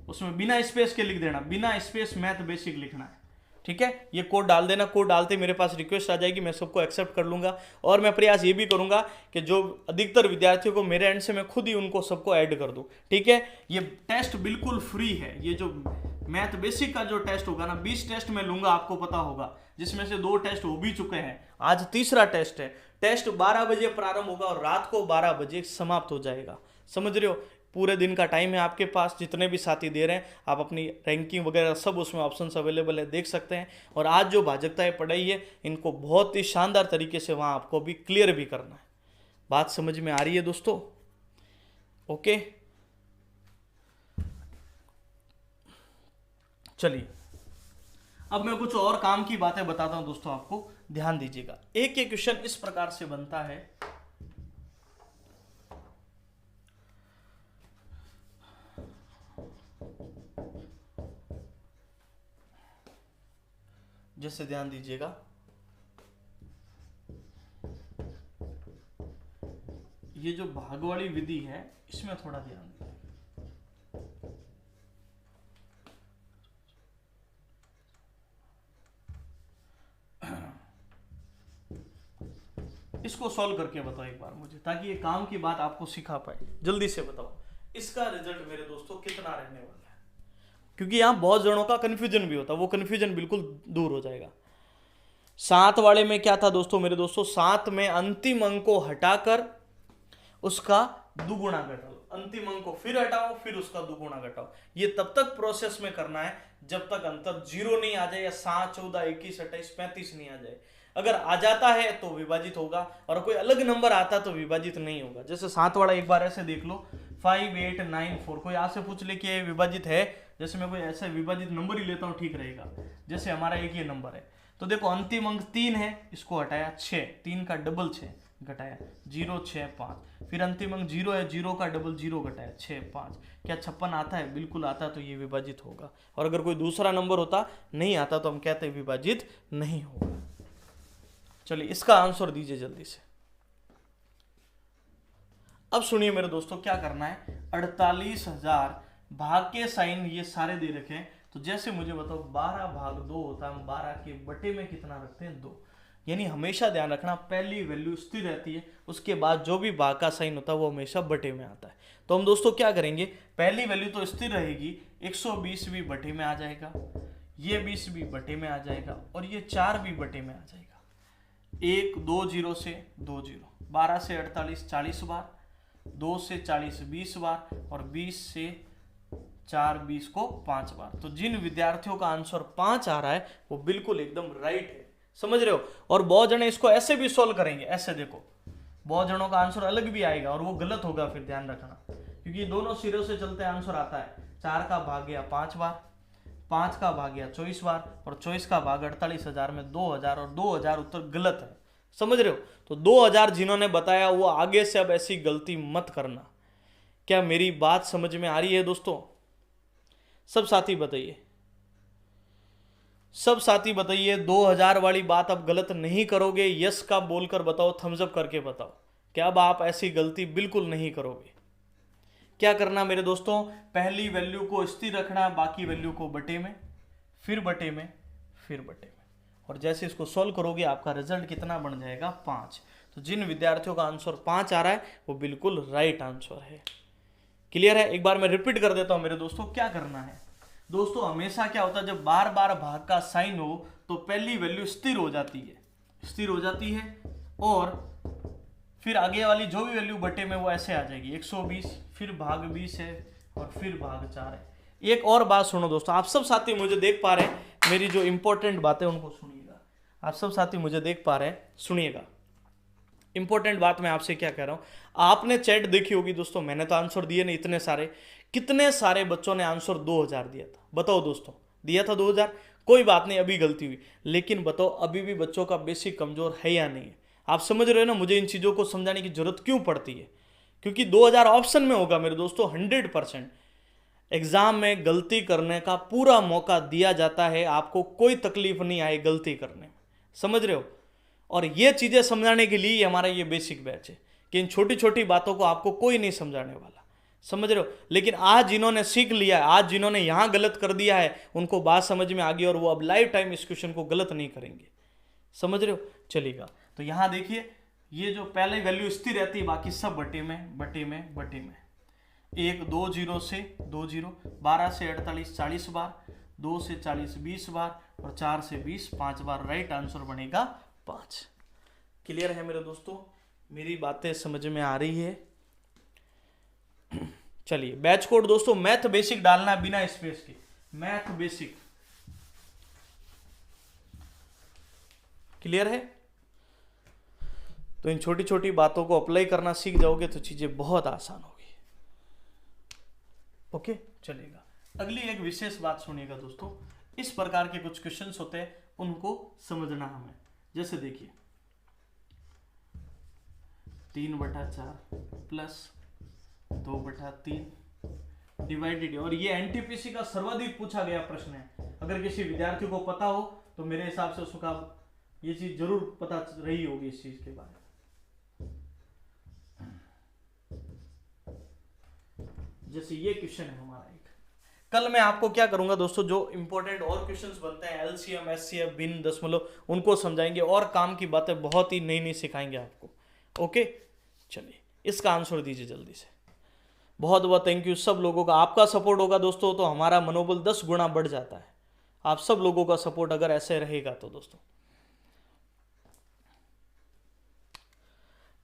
उसमें बिना स्पेस के लिख देना, बिना स्पेस मैथ बेसिक लिखना है, ठीक है। ये कोड डाल देना। कोड डालते मेरे पास रिक्वेस्ट आ जाएगी, मैं सबको एक्सेप्ट कर लूंगा। और मैं प्रयास ये भी करूंगा कि जो अधिकतर विद्यार्थियों को मेरे एंड से मैं खुद ही उनको सबको ऐड कर दूं, ठीक है। ये टेस्ट बिल्कुल फ्री है। ये जो मैथ बेसिक का जो टेस्ट होगा ना, 20 टेस्ट मैं लूंगा, आपको पता होगा, जिसमें से 2 टेस्ट हो भी चुके हैं, आज तीसरा टेस्ट है। टेस्ट 12 बजे प्रारंभ होगा और रात को 12 बजे समाप्त हो जाएगा। समझ रहे हो? पूरे दिन का टाइम है आपके पास। जितने भी साथी दे रहे हैं आप अपनी रैंकिंग वगैरह सब उसमें ऑप्शंस अवेलेबल है, देख सकते हैं। और आज जो भाजकताएं पढ़ाई है इनको बहुत ही शानदार तरीके से वहाँ आपको भी क्लियर भी करना है। बात समझ में आ रही है दोस्तों? ओके, चलिए अब मैं कुछ और काम की बातें बताता हूं दोस्तों, आपको ध्यान दीजिएगा। एक एक क्वेश्चन इस प्रकार से बनता है। जैसे ध्यान दीजिएगा, ये जो भाग वाली विधि है इसमें थोड़ा ध्यान दीजिए। इसको सॉल्व करके बताओ एक बार मुझे, ताकि ये काम की बात आपको सिखा पाए। जल्दी से बताओ इसका रिजल्ट मेरे दोस्तों कितना रहने वाला है, क्योंकि यहां बहुत जनों का कंफ्यूजन भी होता है, वो कंफ्यूजन बिल्कुल दूर हो जाएगा। 7 वाले में क्या था दोस्तों मेरे दोस्तों, 7 में अंतिम अंक को हटाकर उसका दुगुना घटाओ, अंतिम अंक को फिर हटाओ, फिर उसका दुगुना घटाओ। ये तब तक प्रोसेस में करना है जब तक अंतर 0 नहीं आ जाए, या 7, 14, 21, 28, 35 नहीं आ जाए। अगर आ जाता है तो विभाजित होगा, और कोई अलग नंबर आता तो विभाजित नहीं होगा। जैसे 7 वाला एक बार ऐसे देख लो, 5, 8, 9, 4। कोई आपसे पूछ ले कि विभाजित है, जैसे मैं कोई ऐसा विभाजित नंबर ही लेता हूँ, ठीक रहेगा। जैसे हमारा एक ये नंबर है, तो देखो अंतिम अंक 3 है, इसको हटाया 6, 3 का डबल 6 घटाया 0, 6, 5। फिर अंतिम अंक 0 है, 0 का डबल 0 घटाया 6, 5। क्या 56 आता है? बिल्कुल आता है, तो ये विभाजित होगा। और अगर कोई दूसरा नंबर होता नहीं आता तो हम कहते हैं विभाजित नहीं होगा। चलिए इसका आंसर दीजिए जल्दी से। अब सुनिए मेरे दोस्तों क्या करना है। 48,000 भाग के साइन ये सारे दे रखे हैं, तो जैसे मुझे बताओ 12 भाग 2 होता है, हम 12 के बटे में कितना रखते हैं? 2। यानी हमेशा ध्यान रखना पहली वैल्यू स्थिर रहती है, उसके बाद जो भी भाग का साइन होता है वो हमेशा बटे में आता है। तो हम दोस्तों क्या करेंगे, पहली वैल्यू तो स्थिर रहेगी, 120 भी बटे में आ जाएगा, ये 20 भी बटे में आ जाएगा, और ये 4 भी बटे में आ जाएगा। 1, 2 0 से 2 0, 12 से 48 40 बार, 2 से 40 20 बार, और 20 से 4 20 को 5 बार। तो जिन विद्यार्थियों का आंसर 5 आ रहा है वो बिल्कुल एकदम राइट है। समझ रहे हो? और बहुत जने इसको ऐसे भी सॉल्व करेंगे, ऐसे देखो, बहुत जनों का आंसर अलग भी आएगा और वो गलत होगा, फिर ध्यान रखना, क्योंकि दोनों सिरों से चलते आंसर आता है। 4 का भाग गया 5 बार, 5 का भाग गया 24 बार, और 24 का भाग 48,000 में 2,000, और 2,000 उत्तर गलत है। समझ रहे हो? तो 2,000 जिन्होंने बताया वो आगे से अब ऐसी गलती मत करना। क्या मेरी बात समझ में आ रही है दोस्तों? सब साथी बताइए, सब साथी बताइए 2000 वाली बात अब गलत नहीं करोगे। यस का बोलकर बताओ, थम्स अप करके बताओ कि अब आप ऐसी गलती बिल्कुल नहीं करोगे। क्या करना मेरे दोस्तों, पहली वैल्यू को स्थिर रखना, बाकी वैल्यू को बटे में, फिर बटे में, फिर बटे में, और जैसे इसको सॉल्व करोगे आपका रिजल्ट कितना बन जाएगा? 5। तो जिन विद्यार्थियों का आंसर 5 आ रहा है वो बिल्कुल राइट आंसर है। क्लियर है? एक बार मैं रिपीट कर देता हूं मेरे दोस्तों, क्या करना है दोस्तों, हमेशा क्या होता है जब बार बार भाग का साइन हो तो पहली वैल्यू स्थिर हो जाती है, स्थिर हो जाती है, और फिर आगे वाली जो भी वैल्यू बटे में वो ऐसे आ जाएगी 120, फिर भाग 20 है और फिर भाग 4 है। एक और बात सुनो दोस्तों, आप सब साथी मुझे देख पा रहे हैं, मेरी जो इंपॉर्टेंट बातें उनको सुनिएगा, आप सब साथी मुझे देख पा रहे हैं, सुनिएगा इंपॉर्टेंट बात मैं आपसे क्या कह रहा हूं। आपने चैट देखी होगी दोस्तों, मैंने तो आंसर दिए नहीं इतने सारे, कितने सारे बच्चों ने आंसर 2000 दिया था, बताओ दोस्तों, दिया था 2000? कोई बात नहीं, अभी गलती हुई, लेकिन बताओ अभी भी बच्चों का बेसिक कमजोर है या नहीं है? आप समझ रहे हो ना मुझे इन चीजों को समझाने की जरूरत क्यों पड़ती है? क्योंकि 2000 ऑप्शन में होगा मेरे दोस्तों, 100% एग्जाम में गलती करने का पूरा मौका दिया जाता है, आपको कोई तकलीफ नहीं आए गलती करने में, समझ रहे हो? और ये चीजें समझाने के लिए हमारा ये बेसिक बैच है कि इन छोटी छोटी बातों को आपको कोई नहीं समझाने वाला, समझ रहे हो? लेकिन आज जिन्होंने सीख लिया है, आज जिन्होंने यहां गलत कर दिया है, उनको बात समझ में आ गई और वो अब लाइफ टाइम इस क्वेश्चन को गलत नहीं करेंगे, समझ रहे हो? चलेगा, तो यहां देखिए ये जो पहले वैल्यू स्थिर रहती है, बाकी सब बटे में बटे में बटे में, 1 2 0 से 2 0, 12 से 48 40 बार, 2 से 40 20 बार और 4 से 20 5 बार, राइट आंसर बनेगा 5। क्लियर है मेरे दोस्तों? मेरी बातें समझ में आ रही है? चलिए बैच कोड दोस्तों, मैथ बेसिक डालना बिना स्पेस के, मैथ बेसिक, क्लियर है? तो इन छोटी छोटी बातों को अप्लाई करना सीख जाओगे तो चीजें बहुत आसान होगी। ओके, चलेगा। अगली एक विशेष बात सुनिएगा दोस्तों, इस प्रकार के कुछ क्वेश्चंस होते हैं, उनको समझना हमें। जैसे देखिए 3/4 प्लस 2/3 डिवाइडेड, और ये एनटीपीसी का सर्वाधिक पूछा गया प्रश्न है। अगर किसी विद्यार्थी को पता हो तो मेरे हिसाब से उसका ये चीज जरूर पता रही होगी इस चीज के बारे में। जैसे ये क्वेश्चन है हमारा एक, कल मैं आपको क्या करूंगा दोस्तों, जो इंपॉर्टेंट और क्वेश्चंस बनते हैं एलसीएम एचसीएफ भिन्न दशमलव, उनको समझाएंगे और काम की बातें बहुत ही नई नई सिखाएंगे आपको। ओके, चलिए इसका आंसर दीजिए जल्दी से। बहुत बहुत थैंक यू सब लोगों का, आपका सपोर्ट होगा दोस्तों तो हमारा मनोबल 10 गुना बढ़ जाता है। आप सब लोगों का सपोर्ट अगर ऐसे रहेगा तो दोस्तों।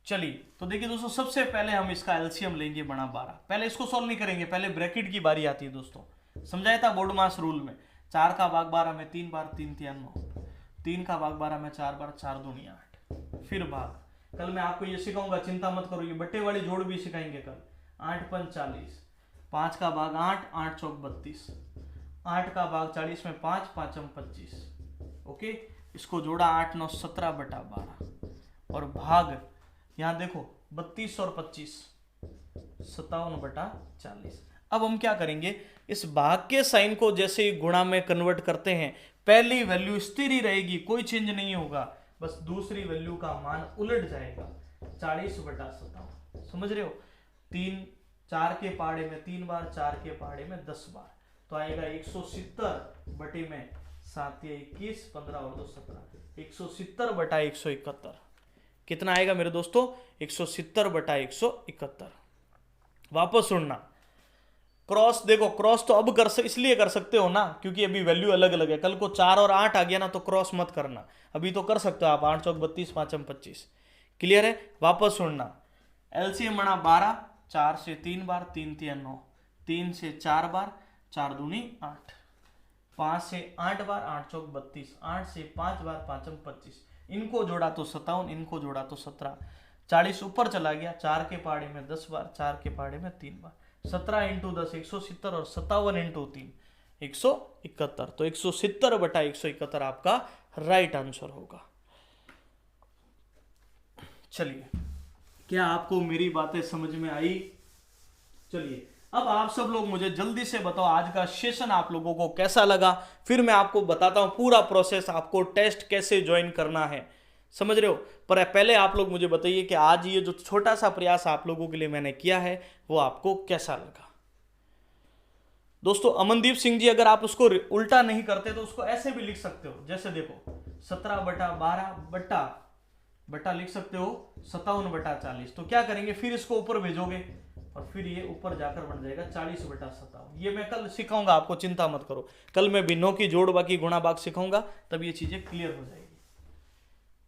चलिए तो देखिए दोस्तों, सबसे पहले हम इसका एलसीएम लेंगे बड़ा 12। पहले इसको सॉल्व नहीं करेंगे, पहले ब्रैकेट की बारी आती है दोस्तों। समझाया था बोर्ड मास रूल में, 4 का भाग 12 में 3 बार 3 3 9, 3 का भाग 12 में 4 बार 4 दूनी 8, फिर भाग। कल मैं आपको ये सिखाऊंगा, चिंता मत करो, ये बट्टे वाली जोड़ भी सिखाएंगे कल। 8 पंच 40, 5 का भाग 8, 8 चौक 32, 8 का भाग 40 में 5, 5 25। ओके, इसको जोड़ा 8 9 17/12 और भाग, यहां देखो 32 और 25 57/40। अब हम क्या करेंगे, इस भाग के साइन को जैसे ही गुणा में कन्वर्ट करते हैं, पहली वैल्यू स्थिर ही रहेगी, कोई चेंज नहीं होगा, बस दूसरी वैल्यू का मान उलट जाएगा 40/57। समझ रहे हो? 3 4 के पहाड़े में 3 बार, 4 के पहाड़े में 10 बार, तो आएगा 170 बटे में 7 या 21, 15 और 2 17, 170/171। कितना आएगा मेरे दोस्तों? 170/171। वापस सुनना, क्रॉस देखो, क्रॉस तो अब इसलिए कर सकते हो ना क्योंकि अभी वैल्यू अलग अलग है। कल को 4 और 8 आ गया ना तो क्रॉस मत करना, अभी तो कर सकते हो आप, 8 चौक 32, 5 25। क्लियर है? वापस सुनना, एलसीएम बना 12, 4 से 3 बार 3 3 9, 3 से 4 बार 4 दूनी 8, 5 से 8 बार 8 चौक 32, 8 से 5 बार 5 25, इनको जोड़ा तो 57, इनको जोड़ा तो 17, 40 ऊपर चला गया, 4 के पहाड़े में 10 बार, 4 के पहाड़े में 3 बार, 17 × 10 170 और 57 × 3 171। तो 170/171 आपका राइट आंसर होगा। चलिए, क्या आपको मेरी बातें समझ में आई? चलिए अब आप सब लोग मुझे जल्दी से बताओ आज का सेशन आप लोगों को कैसा लगा, फिर मैं आपको बताता हूं पूरा प्रोसेस, आपको टेस्ट कैसे ज्वाइन करना है। समझ रहे हो? पर पहले आप लोग मुझे बताइए कि आज ये जो छोटा सा प्रयास आप लोगों के लिए मैंने किया है वो आपको कैसा लगा। दोस्तों अमनदीप सिंह जी, अगर आप उसको उल्टा नहीं करते तो उसको ऐसे भी लिख सकते हो, जैसे देखो 17/12 बटा लिख सकते हो 57/40। तो क्या करेंगे, फिर इसको ऊपर भेजोगे और फिर ये ऊपर जाकर बन जाएगा 40/57। ये मैं कल सिखाऊंगा आपको, चिंता मत करो। कल मैं भिन्नों की जोड़ बाकी गुणा भाग सिखाऊंगा, तब ये चीजें क्लियर हो जाएगी।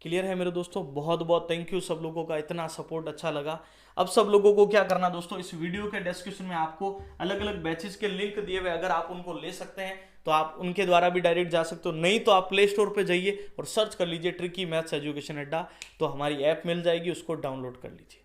क्लियर है मेरे दोस्तों? बहुत बहुत थैंक यू सब लोगों का, इतना सपोर्ट अच्छा लगा। अब सब लोगों को क्या करना दोस्तों, इस वीडियो के डिस्क्रिप्शन में आपको अलग अलग बैचेस के लिंक दिए हुए, अगर आप उनको ले सकते हैं तो आप उनके द्वारा भी डायरेक्ट जा सकते हो, नहीं तो आप प्ले स्टोर पे जाइए और सर्च कर लीजिए ट्रिकी मैथ्स एजुकेशन अड्डा, तो हमारी ऐप मिल जाएगी, उसको डाउनलोड कर लीजिए।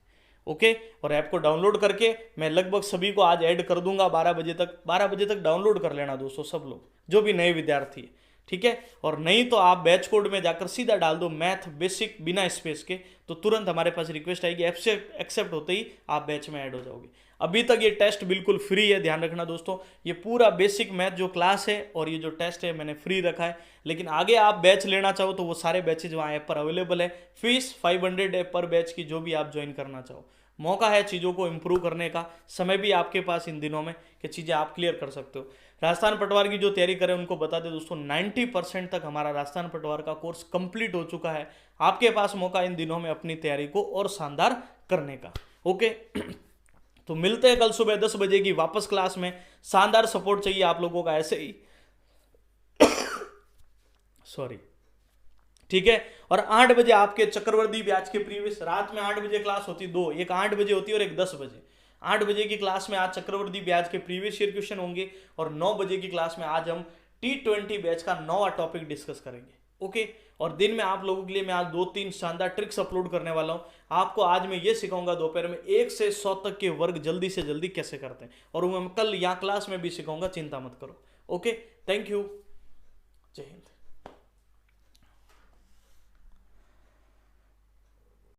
ओके, और ऐप को डाउनलोड करके मैं लगभग सभी को आज ऐड कर दूंगा 12 बजे तक। 12 बजे तक डाउनलोड कर लेना दोस्तों सब लोग, जो भी नए विद्यार्थी है, ठीक है। और नहीं तो आप बैच कोड में जाकर सीधा डाल दो मैथ बेसिक बिना स्पेस के, तो तुरंत हमारे पास रिक्वेस्ट आएगी, ऐप से एक्सेप्ट होते ही आप बैच में ऐड हो जाओगे। अभी तक ये टेस्ट बिल्कुल फ्री है, ध्यान रखना दोस्तों। ये पूरा बेसिक मैथ जो क्लास है और ये जो टेस्ट है मैंने फ्री रखा है, लेकिन आगे आप बैच लेना चाहो तो वो सारे बैचेज वहाँ ऐप पर अवेलेबल है। फीस 500 है पर बैच की, जो भी आप ज्वाइन करना चाहो। मौका है चीज़ों को इम्प्रूव करने का, समय भी आपके पास इन दिनों में कि चीज़ें आप क्लियर कर सकते हो। राजस्थान पटवार की जो तैयारी करें उनको बता दें दोस्तों, 90% तक हमारा राजस्थान पटवार का कोर्स कंप्लीट हो चुका है। आपके पास मौका इन दिनों में अपनी तैयारी को और शानदार करने का। ओके, तो मिलते हैं कल सुबह 10 बजे की वापस क्लास में। शानदार सपोर्ट चाहिए आप लोगों का ऐसे ही सॉरी, ठीक है। और 8 बजे आपके चक्रवर्ती ब्याज के प्रीवियस, रात में 8 बजे क्लास होती, दो, एक 8 बजे होती है और एक 10 बजे। 8 बजे की क्लास में आज चक्रवर्ती ब्याज के प्रीवियस ईयर क्वेश्चन होंगे, और 9 बजे की क्लास में आज हम T20 बैच का 9वां टॉपिक डिस्कस करेंगे। ओके, और दिन में आप लोगों के लिए मैं आज 2-3 शानदार ट्रिक्स अपलोड करने वाला हूं। आपको आज मैं ये सिखाऊंगा दोपहर में 1 से 100 तक के वर्ग जल्दी से जल्दी कैसे करते हैं, और वो मैं कल यहाँ क्लास में भी सिखाऊंगा, चिंता मत करो। ओके, थैंक यू, जय हिंद।